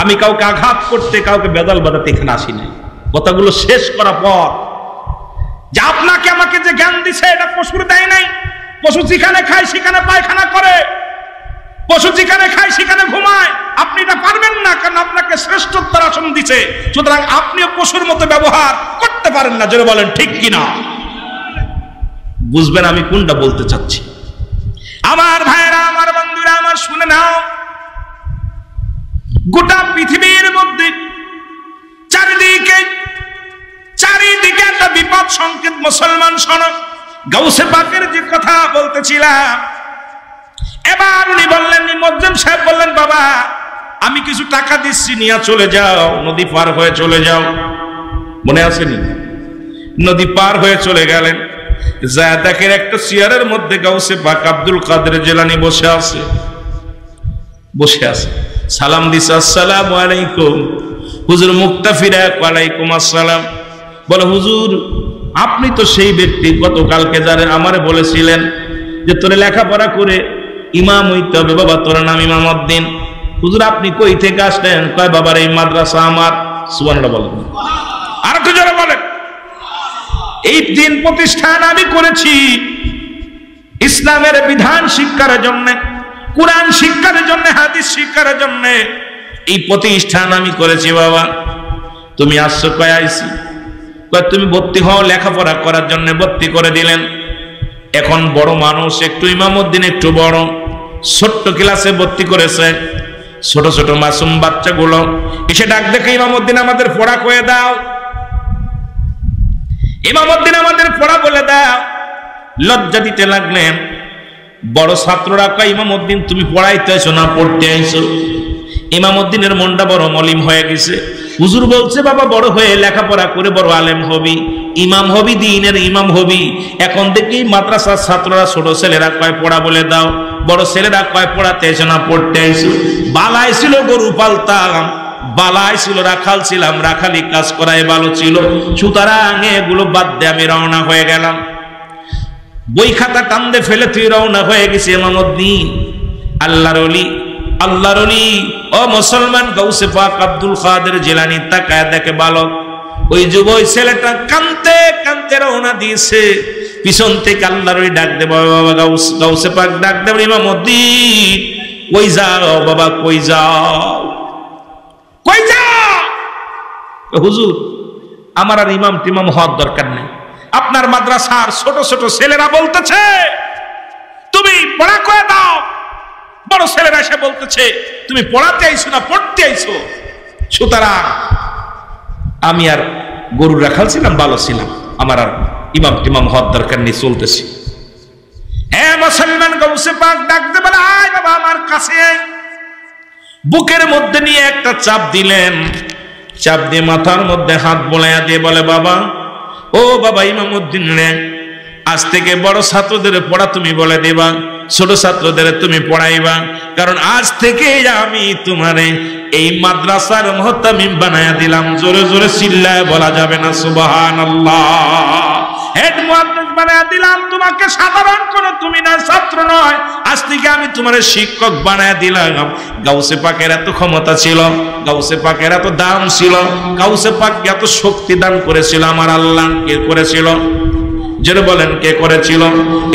Speaker 1: আমি কাউকে আঘাত করতে, কাউকে বেদাল বাঁধাতে এখানে আসি নাই। কথাগুলো শেষ করার পর যে আপনাকে আমাকে যে জ্ঞান দিছে এটা পশুর দেয় নাই। পশু যেখানে খায় সেখানে পায়খানা করে, পশু যেখানে খায় সেখানে ঘুমায়। আপনি এটা পারবেন না, কারণ আপনাকে শ্রেষ্ঠত্বের আসন দিছে। সুতরাং আপনিও পশুর মতো ব্যবহার করতে পারেন না। জোরে বলেন ঠিক কিনা? বুঝবেন আমি কোনটা বলতে চাচ্ছি। আমার ভাইরা, আমার বন্ধুরা, আমার শুনে নাও, গোটা পৃথিবীর মধ্যে চারিদিকে একটা বিপদ সংকেত। মুসলমান শোনো, গাউসে পাকের যে কথা বলতেছিলাম, এবার উনি বললেন, মুয়াজ্জিম সাহেব বললেন, বাবা আমি কিছু টাকা দিচ্ছি, নিয়ে চলে যাও, নদী পার হয়ে চলে যাও। মনে আসেনি? নদী পার হয়ে চলে গেলেন, যা দেখেন একটা চেয়ারের মধ্যে গাউসে পাক আব্দুল কাদের জিলানী বসে আছে। সালাম দিছে, আসসালামু আলাইকুম। হুজুর মুখটা ফিরে, ওয়ালাইকুম আসসালাম। বলে, হুজুর আপনি তো সেই ব্যক্তি গতকালকে যারা আমারে বলেছিলেন যে তোরে লেখাপড়া করে ইমাম হইতে হবে। বাবা তোর নাম ইমামউদ্দিন। হুজুর আপনি কই থেকে আসলেন? কয় বাবার এই মাদ্রাসা আমার। সুবহানাল্লাহ বলেন, আর একটু জোরে বলেন। এই দিন প্রতিষ্ঠান আমি করেছি ইসলামের বিধান শিক্ষার জন্য, কোরআন শিক্ষার জন্য, হাদিস শিক্ষার জন্য এই প্রতিষ্ঠান আমি করেছি। বাবা তুমি আসছো? কয় আইছি। কয় তুমি ভর্তি হও, লেখাপড়া করার জন্য ভর্তি করে দিলেন। এখন বড় মানুষ, একটু ইমামউদ্দিন একটু বড়, ছোট্ট ক্লাসে ভর্তি করেছে। ছোট ছোট মাসুম বাচ্চাগুলো এসে ডাক দেখে, ইমামউদ্দিন আমাদের পড়া কয়ে দাও, ইমামউদ্দিন আমাদের পড়া বলে দাও। লজ্জা দিতে লাগলেন। বড় ছাত্ররা কয়, ইমামউদ্দিন তুমি পড়াইতে আইছো না পড়তে আইছো? ইমামউদ্দিনের মনটা বড় মলিম হয়ে গেছে। হুজুর বলছে, বাবা বড় হয়ে লেখাপড়া করে বড় আলেম হবি, ইমাম হবি, দিনের ইমাম হবি। এখন দেখি মাদ্রাসার ছাত্ররা, ছোট ছেলেরা কয় পড়া বলে দাও, বড় ছেলেরা কয় পড়াতে আইছো না পড়তে আইছো? বালাই ছিল গরু পালতাম, বালাই ছিল রাখাল ছিলাম, রাখালি কাজ করাই ভালো ছিল। সুতরাং এগুলো বাদ দিয়ে আমি রওনা হয়ে গেলাম। বই খাতা টান্দে ফেলে তুই রওনা হয়ে গেছি। ইমামউদ্দিন আল্লাহর ওলি, আল্লাহর ওলি, ও মুসলমান গাউসে পাক আব্দুল কাদের জিলানী তাকায় দেখে বালক, ওই যুব ওই ছেলেটা কাঁদতে কাঁদতে রওনা দিয়েছে। পিছন থেকে আল্লাহর ওলি ডাক দে, বাবা গাউসে পাক ডাক দে, ইমামউদ্দিন কই যাও বাবা, কই যাও, কই যাও? হুজুর আমার আর ইমাম টিমাম হওয়ার দরকার নেই। আপনার মাদ্রাসার ছোট ছোট ছেলেরা বলতেছে তুমি পড়া করে দাও। বড় ছেলেরা এসে বলতেছে তুমি পড়াতে আইছো না পড়তে আইছো। সুতরাং আমি আর গরু রাখাল ছিলাম, ভালো ছিলাম, আমার আর ইমাম টিমাম হওয়ার দরকার নেই, চলতেছি। হ্যাঁ মুসলমান গাউসে পাক ডাকতে বলে, আয় বাবা আমার কাছে আয়। বুকের মধ্যে নিয়ে একটা চাপ দিলেন, চাপ দিয়ে মাথার মধ্যে হাত বোলাইয়া দিয়ে বলে, বাবা, ও বাবা ইমামউদ্দিন রে, আজ থেকে বড় ছাত্রদের পড়া তুমি বলে দেবা, ছোট ছাত্রদের তুমি পড়াইবা, কারণ আজ থেকে আমি তোমারে এই মাদ্রাসার মুহতামিম বানায়া দিলাম। জোরে জোরে চিল্লায় বলা যাবে না সুবহানাল্লাহ। হেড মুহাদ্দিস বানায়া দিলাম তোমাকে, সাধারণ কোন তুমি না, ছাত্র নয়, আজ থেকে আমি তোমার শিক্ষক বানায়া দিলাম। গাউসে পাকের এত ক্ষমতা ছিল, গাউসে পাকের এত দাম ছিল, গাউসে পাক এত শক্তি দান করেছিল আমার আল্লাহ। কে করেছিল? যেটা বলেন কে করেছিল?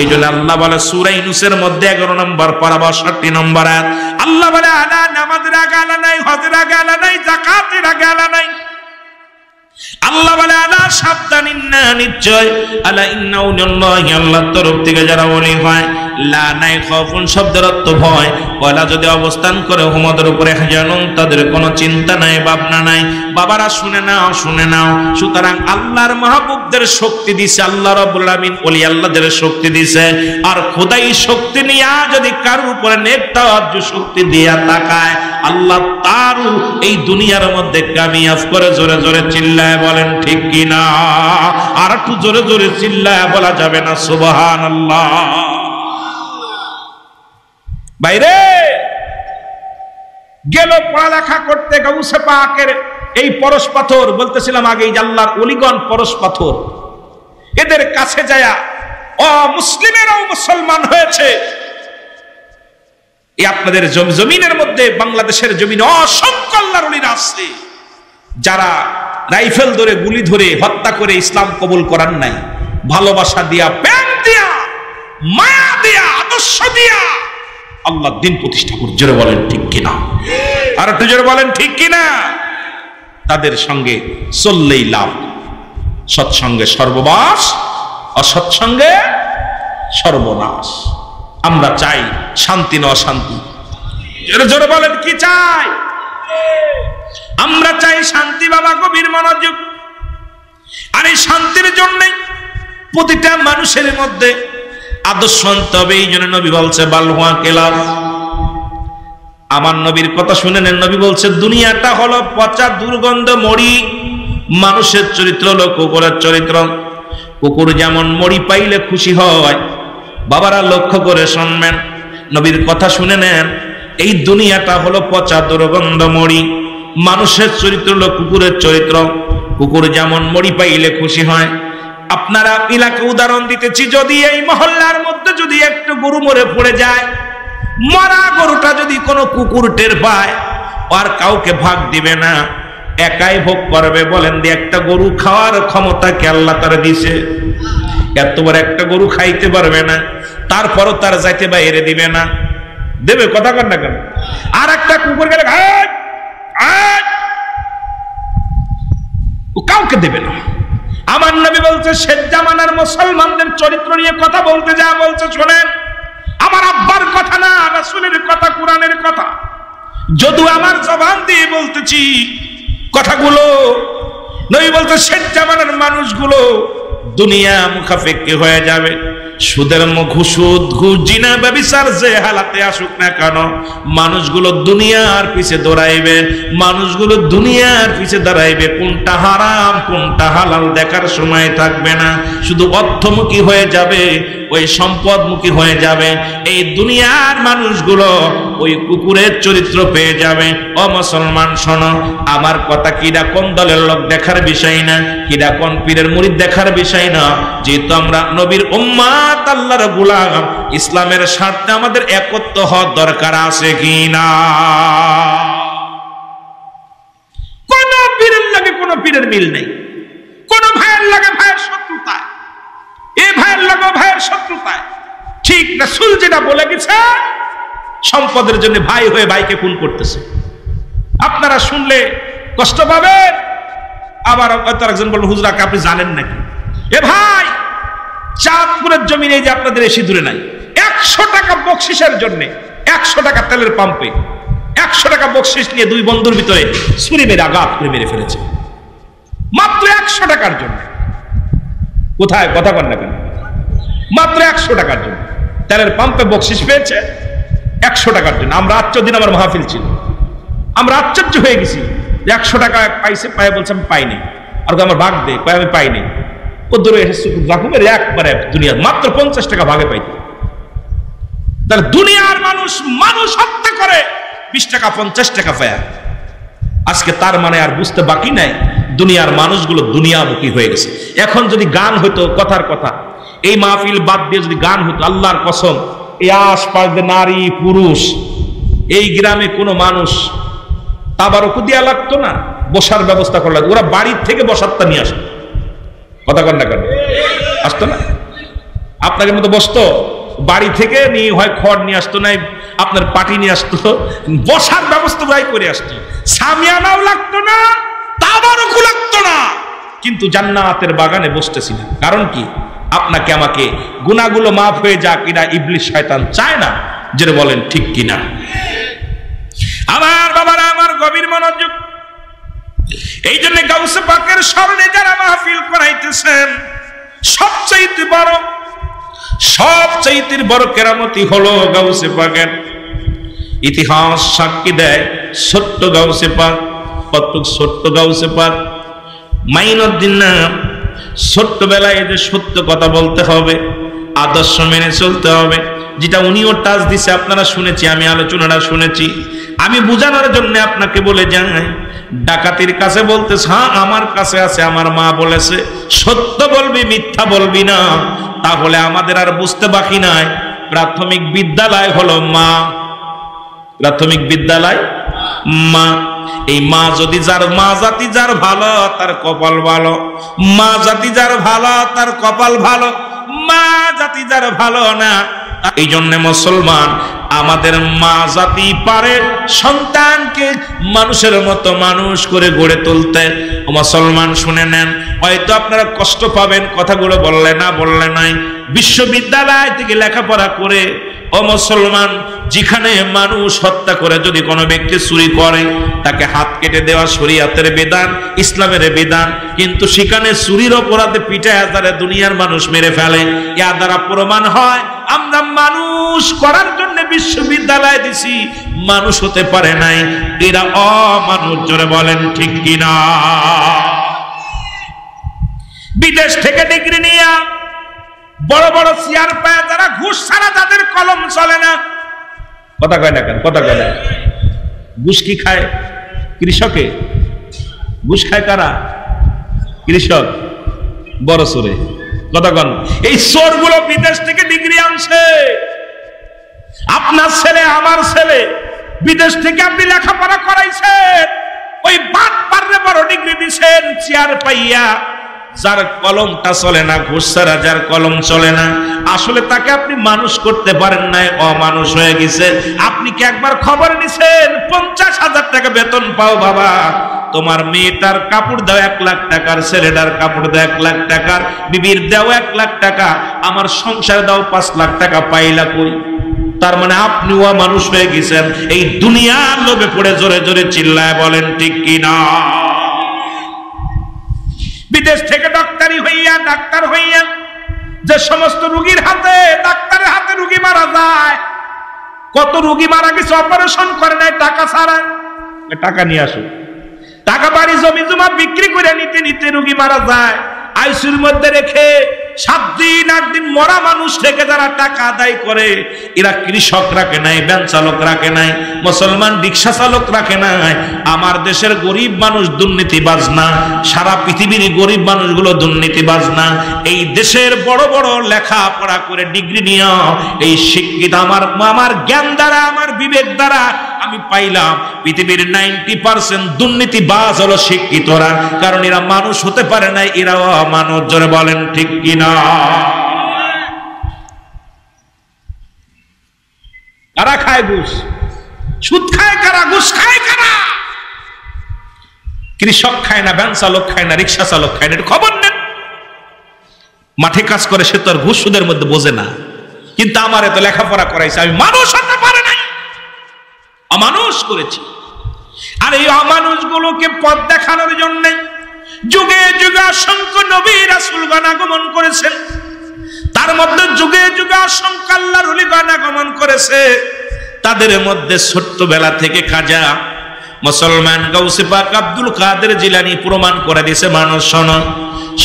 Speaker 1: এই জন্য আল্লাহ বলে সূরা ইউনূসের মধ্যে 11 নম্বর পারা 62 নম্বর আয়াত, আল্লাহ বলে আলা নামাজের আগে আলা নাই, হজের আগে আলা নাই, যাকাতের আগে আলা নাই। আল্লাহ বলে আলা সাবধানিন না, নিশ্চয় আলা ইন্নাউলিল্লাহি, আল্লাহর তরফ থেকে যারা ওলি হয়, লা নাই খাউফুন শব্দের অর্থ ভয়, ওয়ালা যদি অবস্থান করে হুমদের উপরে হাজানুন, তাদের কোনো চিন্তা নাই, ভাবনা নাই। বাবারা শুনে নাও, শুনে নাও। সুতরাং আল্লাহর মাহবুবদের শক্তি দিছে আল্লাহ রাব্বুল আলামিন, ওলি আল্লাহদের শক্তি দিছে। আর খোদাই শক্তি নিয়া যদি কারোর উপরে নেক তাওয়াজ্জু শক্তি দিয়া তাকায়, আল্লাহ তারও এই দুনিয়ার মধ্যে কামিয়াব করে। জোরে জোরে চিল্লায় বলেন ঠিক কিনা? আর একটু জোরে জোরে চিল্লায় বলা যাবে না সুবহানাল্লাহ? বাইরে গেল পড়ালেখা করতে গাউসে পাকের এই পরশ পাথর, বলতেছিলাম আগে, এই আল্লাহর ওলিগণ পরশ পাথর, এদের কাছে যায়া মুসলিমেরাও মুসলমান হয়েছে। এই আপনাদের জমিনের মধ্যে, বাংলাদেশের জমিনে অসংখ্য আল্লাহর ওলিরা আছে যারা রাইফেল ধরে গুলি ধরে হত্যা করে ইসলাম কবুল করার নাই। ভালোবাসা দিয়া, প্রেম দিয়া, মায়া দিয়া, আদর্শ দিয়া আল্লাহ দিন প্রতিষ্ঠা করে। জোরে বলেন ঠিক কিনা? আর একটু জোরে বলেন ঠিক কিনা? তাদের সঙ্গে চললেই লাভ। সৎসঙ্গে সর্ববাস, অসৎসঙ্গে সর্বনাশ। আমরা চাই শান্তি না অশান্তি? জোরে জোরে বলেন কি চাই? আমরা চাই শান্তি। বাবা গভীর মনোযোগ। আর এই শান্তির জন্য প্রতিটা মানুষের মধ্যে আদর্শ আনতে হবে। এই জন্য নবী বলছে বালহুয়া কেলাম। আমার নবীর কথা শুনে নেন। নবী বলছে দুনিয়াটা হলো পচা দুর্গন্ধ মড়ি। মানুষের চরিত্র হলো কুকুরের চরিত্র। কুকুর যেমন মড়ি পাইলে খুশি হয়, বাবারা লক্ষ্য করে শুনবেন, নবীর কথা শুনে নেন। এই দুনিয়াটা হলো পচা দুর্গন্ধ মড়ি। মানুষের চরিত্র হলো কুকুরের চরিত্র। কুকুর যেমন মড়ি পাইলে খুশি হয়। আপনারা এলাকা উদাহরণ দিতেছি, যদি এই মহল্লার মধ্যে যদি একটু গরু মরে পড়ে যায়, মরা গরুটা যদি কোনো কুকুর টের পায়, আর কাউকে ভাগ দিবে না, একাই ভোগ করবে। বলেন দি একটা গরু খাওয়ার ক্ষমতা কে আল্লাহ তার দিছে? এত বড় একটা গরু খাইতে পারবে না, তারপরও তার যাইতে বাইরে দিবে না? দেবে? কথা কর না কেন? আর একটা কুকুর গেলে কাউকে দেবে না। আমার নবী বলছে শেষ জামানার মুসলমানদের চরিত্র নিয়ে কথা বলতে যা বলছে শোনেন। আমার আব্বার কথা না, রাসূলের কথা, কোরআনের কথা। যদিও আমার জবান দিয়ে বলতেছি কথাগুলো, নবী বলতে শেষ জামানার মানুষগুলো দুনিয়া মুখাফেক্ষি হয়ে যাবে। সুদের ঘুষুদ, ঘুষ, জিনা, ব্যভিচার যে হালাতে আসুক না কেন, মানুষগুলো দুনিয়ার পিছে দৌড়াইবে। মানুষগুলো দুনিয়ার পিছে দাঁড়াইবে। কোনটা হারাম কোনটা হালাল দেখার সময় থাকবে না। শুধু অর্থমুখী হয়ে যাবে, ওই সম্পদমুখী হয়ে যাবে। এই দুনিয়ার মানুষগুলো ওই কুকুরের চরিত্র পেয়ে যাবে। ও মুসলমান শোনো আমার কথা, কিরা কোন দলের লোক দেখার বিষয় না, কিরা কোন পীরের মুরিদ দেখার বিষয় না। যেহেতু আমরা নবীর উম্মত, আল্লাহর গোলাম, ইসলামের স্বার্থে আমাদের একত্র হওয়ার দরকার আছে কি না? কোন পীরের লাগে কোন পীরের মিল নেই। কোন ভাইয়ের লাগে ভাইয়ের শত্রুতায়, এই ভাইয়ের লাগে ভাইয়ের শত্রুতায়। ঠিক রাসূল যেটা বলে গেছে, সম্পদের জন্য ভাই হয়ে ভাইকে খুন করতেছে। আপনারা শুনলে কষ্ট পাবেন। আবার একজন বলল হুজুর আপনি জানেন নাকি? এ ভাই, চাঁদপুরের জমিনে যে আপনাদের এসি দূরে নাই, 100 টাকা বকশিসের জন্য, 100 টাকা তেলের পাম্পে 100 টাকা বকশিস নিয়ে দুই বন্ধুর ভিতরে ছুরি মেরে আঘাত করে মেরে ফেলেছে, মাত্র 100 টাকার জন্য। কোথায়? কথা বল না কেন? মাত্র 100 টাকার জন্য তেলের পাম্পে বকশিস পেয়েছে 100 টাকার জন্য। আমরা আশ্চর্য দিন আমার মাহফিল ছিল, আমরা আশ্চর্য হয়ে গেছি। 100 টাকা পাইছে, পায়ে বলছে আমি পাইনি। আর আমার ভাগ দে, আমি পাইনি। ও দূরে এসে রাখুমের একবারে দুনিয়া মাত্র 50 টাকা ভাগে পাইতে। তাহলে দুনিয়ার মানুষ মানুষ হত্যা করে 20 টাকা 50 টাকা পায়। আজকে তার মানে আর বুঝতে বাকি নাই, দুনিয়ার মানুষগুলো দুনিয়ামুখী হয়ে গেছে। এখন যদি গান হইতো, কথার কথা, এই মাহফিল বাদ দিয়ে যদি গান হতো, আল্লাহর কসম এই আশপাশ নারী পুরুষ, এই গ্রামে কোনো মানুষ তাবারকু দিয়া লাগতো না, বসার ব্যবস্থা করে লাগতো। ওরা বাড়ির থেকে বসারটা নিয়ে আসতো। কথা কন না কেন? আসতো না? আপনাদের মতো বসতো, বাড়ি থেকে নিয়ে হয় খড় নিয়ে আসতো, নাই আপনার পাটি নিয়ে আসতো, বসার ব্যবস্থা ভাই করে আসতো। সামিয়ানাও লাগতো না, তাবারকু লাগতো না, কিন্তু জান্নাতের বাগানে বসতেছিলেন। কারণ কি? আপনাকে আমাকে গুনাহগুলো মাফ হয়ে যাক, এটা ইবলিস শয়তান চায় না। যেটা বলেন ঠিক কিনা? আমার বাবারা, আমার গভীর মনোযোগ। এই জন্য গাউসে পাকের স্মরণে যারা মাহফিল করাইতেছেন, সবচাইতে বড় কেরামতি হলো গাউসে পাকের। ইতিহাস সাক্ষী দেয়, ছোট্ট গাউসে পাক, কত ছোট্ট গাউসে পাক, মাইনুদ্দিন নাম। ছোট্টবেলায় যে সত্য কথা বলতে হবে, আদর্শ মেনে চলতে হবে, যেটা উনিও টাচ দিছে, আপনারা শুনেছি, আমি আলোচনাটা শুনেছি। আমি বোঝানোর জন্য আপনাকে বলে যাই, ডাকাতির কাছে বলতেছে, হ্যাঁ আমার কাছে আছে, আমার মা বলেছে সত্য বলবি, মিথ্যা বলবি না। তাহলে আমাদের আর বুঝতে বাকি নাই, প্রাথমিক বিদ্যালয় হলো মা। প্রাথমিক বিদ্যালয় মা। এই মা যদি যার মা জাতি যার ভালো তার কপাল ভালো, মা জাতি যার ভালো তার কপাল ভালো, মা জাতি যার ভালো না। এই জন্য মুসলমান আমাদের মা জাতি পারে সন্তানকে মানুষের মতো মানুষ করে গড়ে তুলতে। মুসলমান শুনে নেন, হয়তো আপনারা কষ্ট পাবেন কথাগুলো বললে না বললে নাই। বিশ্ববিদ্যালয় থেকে লেখাপড়া করে ও মুসলমান, যেখানে মানুষ হত্যা করে যদি কোনো ব্যক্তি চুরি করে তাকে হাত কেটে দেওয়া শরীয়তের বিধান, ইসলামের বিধান, কিন্তু সেখানে চুরির অপরাধে পিটায় হাজারে দুনিয়ার মানুষ মেরে ফেলে। এর দ্বারা প্রমাণ হয় আমরা মানুষ করার জন্য বিশ্ববিদ্যালয় দিছি, মানুষ হতে পারে নাই, এরা অমানুষ। জোরে বলেন ঠিক কিনা? বিদেশ থেকে ডিগ্রি নিয়ে বড় বড় চেয়ার পায় যারা, ঘুষ ছাড়া তাদের কলম চলে না। কথা কয় না কেন? কথা কয় না। ঘুষ কি খায়? কৃষকে ঘুষ খায় কারা? কৃষক, বড় চোরে। কথা কন। এই চোরগুলো বিদেশ থেকে ডিগ্রি আনছে। আপনার ছেলে আমার ছেলে বিদেশ থেকে আপনি লেখাপড়া করাইছেন, ওই বাট পারলে বড় ডিগ্রি দিছেন চেয়ার পাইয়া। যার কলমটা চলে না, ঘুষ ছাড়া যার কলম চলে না, আসলে তাকে আপনি মানুষ করতে পারেন নাই, অমানুষ হয়ে গেছে। আপনি কি একবার খবর নিছেন 50,000 টাকা বেতন পাও বাবা, তোমার মেয়েটার কাপড় দাও 1 লাখ টাকার, ছেলেটার কাপড় দাও 1 লাখ টাকার, বিবির দাও 1 লাখ টাকা, আমার সংসার দাও 5 লাখ টাকা, পাইলা কই? তার মানে আপনিও মানুষ হয়ে গেছেন। এই দুনিয়ার লোভে পড়ে জোরে জোরে চিল্লায় বলেন ঠিক কিনা? বিদেশ থেকে ডাক্তারি হইয়া, ডাক্তার হইয়া যে সমস্ত রোগীর হাতে, ডাক্তারের হাতে রোগী মারা যায়, কত রোগী মারা গেছে অপারেশন করে নাই টাকা ছাড়া। টাকা নিয়ে আসো, টাকা বাড়ি জমি জমা বিক্রি করে নিতে নিতে রোগী মারা যায়। আইসিউর মধ্যে রেখে 7 দিন 8 দিন মরা মানুষ থেকে যারা টাকা আদায় করে, এরা কৃষক রাখে নাই, ভ্যান চালক রাখে নাই, মুসলমান রিক্সা চালক রাখে নাই। আমার দেশের গরিব মানুষ দুর্নীতিবাজ না, সারা পৃথিবীর গরিব মানুষগুলো দুর্নীতিবাজ না। এই দেশের বড় বড় লেখাপড়া করে ডিগ্রি নিয়ে এই শিক্ষিত আমার জ্ঞান দ্বারা, আমার বিবেক দ্বারা আমি পাইলাম পৃথিবীর 90% দুর্নীতিবাজ হলো শিক্ষিতরা, কারণ এরা মানুষ হতে পারে নাই, এরাও মানুষ। জোরে বলেন ঠিক কিনা? কারা খায় ঘুষ? সুদ খায় কারা? ঘুষ খায় কারা? কৃষক খায় না, ভ্যান চালক খায় না, রিক্সা চালক খায় না, এটা খবর নেন। মাঠে কাজ করে সে তো আর ঘুষ সুদের মধ্যে বোঝে না, কিন্তু আমার এত লেখাপড়া করাইছে, আমি মানুষ হতে পারে নাই, অমানুষ করেছি। আর এই অমানুষগুলোকে পথ দেখানোর জন্য যুগে যুগে অসংখ্য নবী রাসূলগণ আগমন করেছেন, তার মধ্যে যুগে যুগে অসংখ্য আল্লাহর ওলিগণ আগমন করেছে। তাদের মধ্যে ছোট্টবেলা থেকে খাজা মুসলমান গাউসে পাক আব্দুল কাদের জিলানী প্রমাণ করে দিয়েছে, মানুষ শোনো,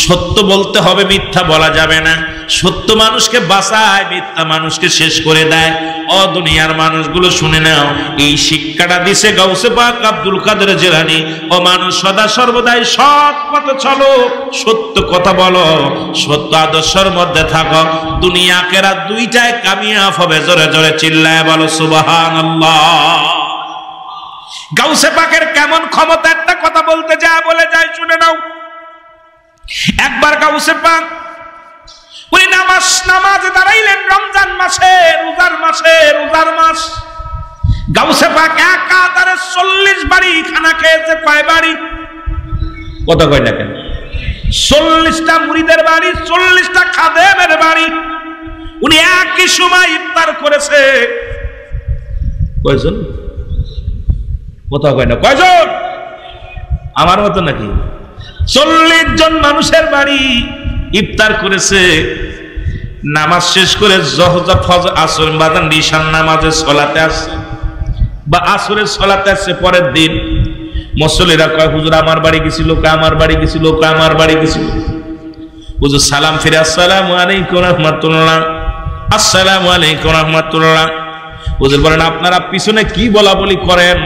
Speaker 1: সত্য বলতে হবে, মিথ্যা বলা যাবে না। সত্য মানুষকে বাঁচায়, মিথ্যা মানুষকে শেষ করে দেয়। ও দুনিয়ার মানুষগুলো শুনে নাও, এই শিক্ষাটা দিছে গাউসে পাক আব্দুল কাদের জিলানী। ও মানুষ, সদা সর্বদাই সৎ পথে চলো, সত্য কথা বলো, সত্য আদর্শের মধ্যে থাকো, দুনিয়া আখিরাত দুইটাই কামিয়াব হবে। জোরে জোরে চিল্লায় বলো সুবহানাল্লাহ। গাউসে পাকের কেমন ক্ষমতা, একটা কথা বলতে যায় বলে যায়, শুনে নাও। একবার গাউসে পাক উনি নামাজে দাঁড়াইলেন রমজান মাসে, রোজার মাস। গাউসে পাক একাধারে 40 বাড়ি খানা খেয়েছে। কয় বাড়ি? কথা কয় না কেন? 40টা মুরিদের বাড়ি, 40টা খাদেমের বাড়ি। উনি একই সময় ইফতার করেছে। কয়জন? কথা কয় না, কয়জন? আমার মতো নাকি? 40 জন মানুষের বাড়ি ইফতার করেছে। নামাজ শেষ করে আসর বাদান ঈশার নামাজের সলাতে আসছে, বা আসরের সলাতে আসছে পরের দিন। মুসল্লিরা কয়, হুজুর আমার বাড়ি গেছিল, আমার বাড়ি গেছিল, আমার বাড়ি গেছিল। হুজুর সালাম ফিরে, আসসালামু আলাইকুম রাহমাতুল্লাহ, আসসালামু আলাইকুম রাহমাতুল্লাহ। হুজুর বলেন, আপনারা পিছনে কি বলা বলি করেন?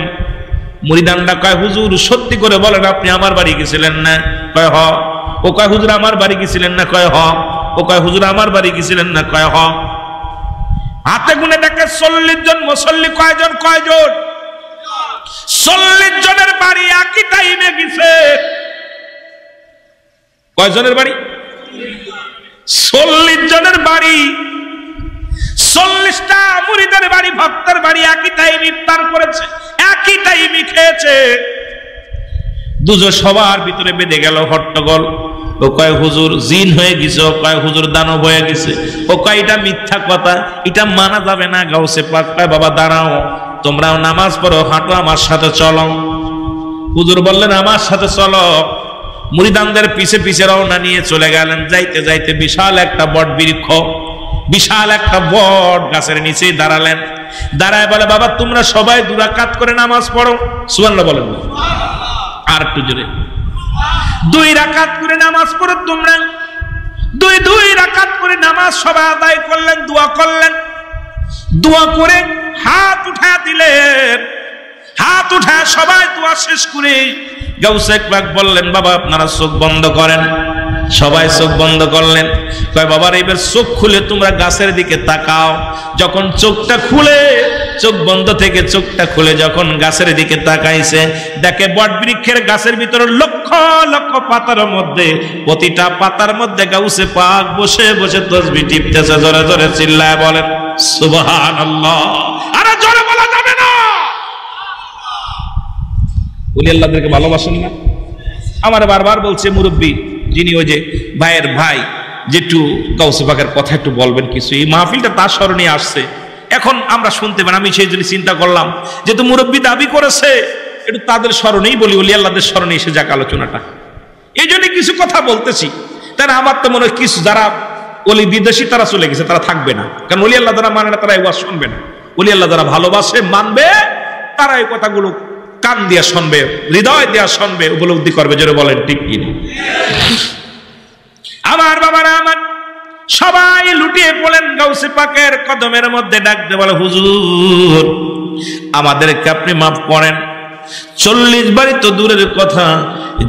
Speaker 1: মুরিদানরা কয়, হুজুর সত্যি করে বলেন, আপনি আমার বাড়ি গেছিলেন না? কয় হ। ও কয়, হুজুর আমার বাড়ি গেছিলেন না? কয় হ। ও কয়, হুজুর আমার বাড়ি গেছিলেন না? কয় হ। হাতে গুনে দেখে 40 জন মুসল্লি। কয়জন? কয়জন? 40 জনের বাড়ি একই টাইমে গেছে। কয়জনের বাড়ি? 40 জনের বাড়ি, 40টা মুরিদের বাড়ি, ভক্তের বাড়ি একই টাইম ইফতার করেছে, একই টাইমে খেয়েছে। দুজন সবার ভিতরে বেঁধে গেল হট্টগোল। ও কয় হুজুর জিন হয়ে গেছে, ও কয় হুজুর দানব হয়ে গেছে, ও কয় এটা মিথ্যা কথা, এটা মানা যাবে না। গাউসে পাক কয় বাবা দাঁড়াও, তোমরাও নামাজ পড়ো, হাঁটো আমার সাথে চলো। হুজুর বললেন আমার সাথে চলো। মুরিদানদের পিছে পিছে রওনা নিয়ে চলে গেলেন। যাইতে যাইতে বিশাল একটা বট বৃক্ষ, বিশাল একটা বট গাছের নিচে দাঁড়ালেন। দাঁড়ায় বলে বাবা তোমরা সবাই 2 রাকাত করে নামাজ পড়ো। সুবহানাল্লাহ বলেন না? আর একটু জোরে। 2 রাকাত করে নামাজ পড়ো তোমরা। 2 রাকাত করে নামাজ সবাই আদায় করলেন, দোয়া করলেন। দোয়া করে হাত উঠায় দিলেন। হাত উঠায় সবাই দোয়া শেষ করে গাউসে পাক বললেন বাবা আপনারা চোখ বন্ধ করেন। সবাই চোখ বন্ধ করলেন। কয় বাবার এবার চোখ খুলে তোমরা গাছের দিকে তাকাও। যখন চোখটা খুলে, চোখ বন্ধ থেকে চোখটা খুলে যখন গাছের দিকে তাকাইছে, দেখে বট বৃক্ষের গাছের ভিতরে লক্ষ লক্ষ পাতার মধ্যে, প্রতিটা পাতার মধ্যে গাউসে পাক বসে বসে তাসবিহ টিপতেছে। জোরে জোরে চিল্লায় বলেন সুবহানাল্লাহ। আরে জোরে বলা যাবে না? ওলি আল্লাহদেরকে ভালোবাসেন না? আমার বারবার বলছে মুরব্বী যিনি, ওই যে ভাইয়ের ভাই, যেটু গাউসে পাকের কথা একটু বলবেন কিছু। এই মাহফিলটা তার স্মরণে আসছে, এখন আমরা শুনতে পারি। আমি সেই জন্য চিন্তা করলাম যেহেতু মুরব্বী দাবি করেছে, একটু তাদের স্মরণেই বলি, ওলি আল্লাহদের স্মরণে এসে যাক আলোচনাটা। এই জন্য কিছু কথা বলতেছি। তাই আমার তো মনে হয় কিছু যারা ওলি বিদেশি তারা চলে গেছে, তারা থাকবে না। কারণ ওলি আল্লাহ যারা মানে না তারা এই ওয়াজ শুনবে না। ওলি আল্লাহ যারা ভালোবাসে মানবে, তারা এই কথাগুলো কান দিয়া শুনবে, হৃদয় দিয়া শুনবে, উপলব্ধি করবে। জোরে বলেন ঠিক কিনা? আমার বাবারা আমার সবাই লুটিয়ে পড়লেন গাউসে পাকের কদমের মধ্যে, ডাকতে বলে হুজুর আমাদেরকে আপনি মাফ করেন। 40 বাড়ি তো দূরের কথা,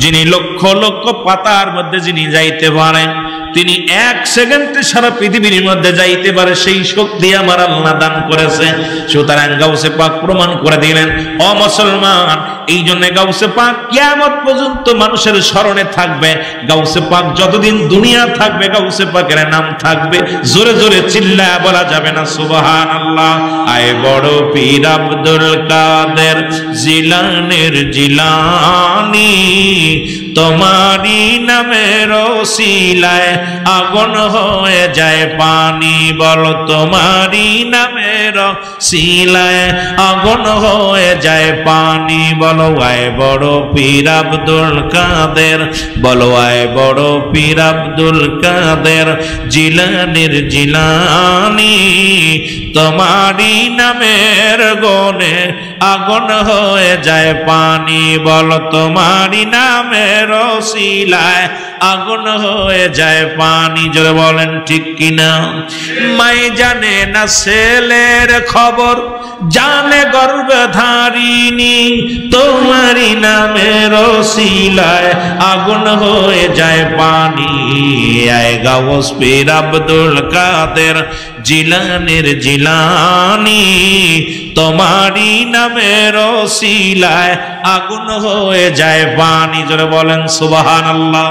Speaker 1: যিনি লক্ষ লক্ষ পাতার মধ্যে যিনি যাইতে পারেন, তিনি 1 সেকেন্ডে সারা পৃথিবীর মধ্যে যাইতে পারে, সেই শক্তি আমার আল্লাহ দান করেছে। সুতরাং গাউসে পাক প্রমাণ করে দিলেন ও মুসলমান, এই জন্য গাউসে পাক কিয়ামত পর্যন্ত মানুষের স্মরণে থাকবে। গাউসে পাক যতদিন দুনিয়া থাকবে গাউসে পাকের নাম থাকবে। জোরে জোরে চিল্লায়া বলা যাবে না সুবহানাল্লাহ? আয় বড় পীর আব্দুল কাদের জিলানের জিলানী, তোমারি নামের ওসিলায় আগুন হয়ে যায় পানি। বলো তোমারি নামের ওসিলায় আগুন হয়ে যায় পানি। বলো আয় বড় পীর আব্দুল কাদের, বলো আয় বড় পীর আব্দুল কাদের জিলানের জিলানী, তোমারি নামের গুণে আগুন হয়ে যায় পানি। বলো তোমারি নামের ওসিলায় আগুন হয়ে যায় পানি। জোরে বলেন ঠিক কিনা? মাই জানে না ছেলের খবর, জানে গর্ভধারিণী, তোমারি নামের ওসিলায় আগুন হয়ে যায় পানি। আয় গাউস পীর আব্দুল কাদের জিলানের জিলানী, তোমারি নামের ওসিলায় আগুন হয়ে যায় পানি। জোরে বলেন সুবহানাল্লাহ।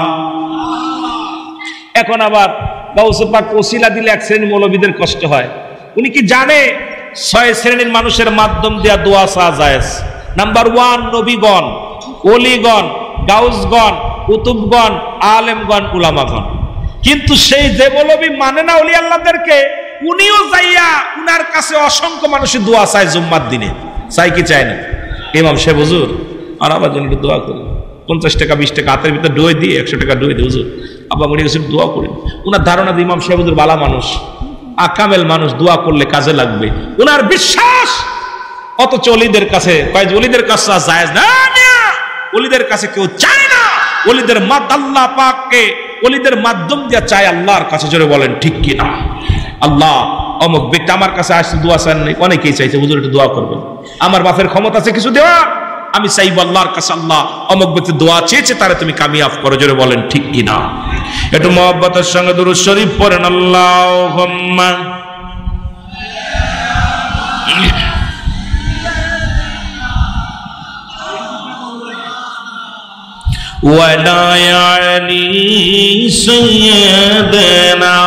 Speaker 1: এখন আবার গাউসে পাক ওসিলা দিলে 1 শ্রেণীর মৌলবীদের কষ্ট হয়। উনি কি জানে 6 শ্রেণীর মানুষের মাধ্যম দিয়া দোয়া চাওয়া জায়েজ? নাম্বার 1 নবীগণ, ওলিগণ, গাউসগণ, কুতুবগণ, আলেমগণ, উলামাগণ। কিন্তু সেই যে মৌলবী মানে না ওলি আল্লাহদেরকে, উনিও যাইয়া উনার কাছে অসংখ্য মানুষের দোয়া চায় জুম্মার দিনে। চাই কি চায় না? ইমাম সাহেব হুজুর আর আমার জন্য দোয়া করুন, 50 টাকা 20 টাকা হাতের ভিতরে ডুয়ে দিয়ে 100 টাকা ডুয়ে দিয়ে হুজুর আব্বা মনে গেছে দোয়া করেন। উনার ধারণা যে ইমাম সাহেব হুজুর বালা মানুষ, আকামেল মানুষ, দোয়া করলে কাজে লাগবে, উনার বিশ্বাস। অথচ ওলিদের কাছে কয় ওলিদের কাছে জায়েজ না, ওলিদের কাছে কেউ চায় না। ওলিদের আল্লাহ পাককে ওলিদের মাধ্যম দিয়ে চায় আল্লাহর কাছে। জোরে বলেন ঠিক কিনা? আল্লাহ অমুক ব্যক্তি আমার কাছে আসছে দোয়া চান, অনেকেই চাইছে হুজুর একটু দোয়া করবেন, আমার বাপের ক্ষমতা আছে কিছু দেওয়া, আমি চাইব আল্লাহর কাছে আল্লাহ অমুক ব্যক্তি দোয়া চেয়েছে, তারে তুমি কামিয়াব করো। জোরে বলেন ঠিক কিনা? একটু মহব্বতের সঙ্গে দুরূদ শরীফ পড়েন। আল্লাহুম্মা ولا يعلي سيدنا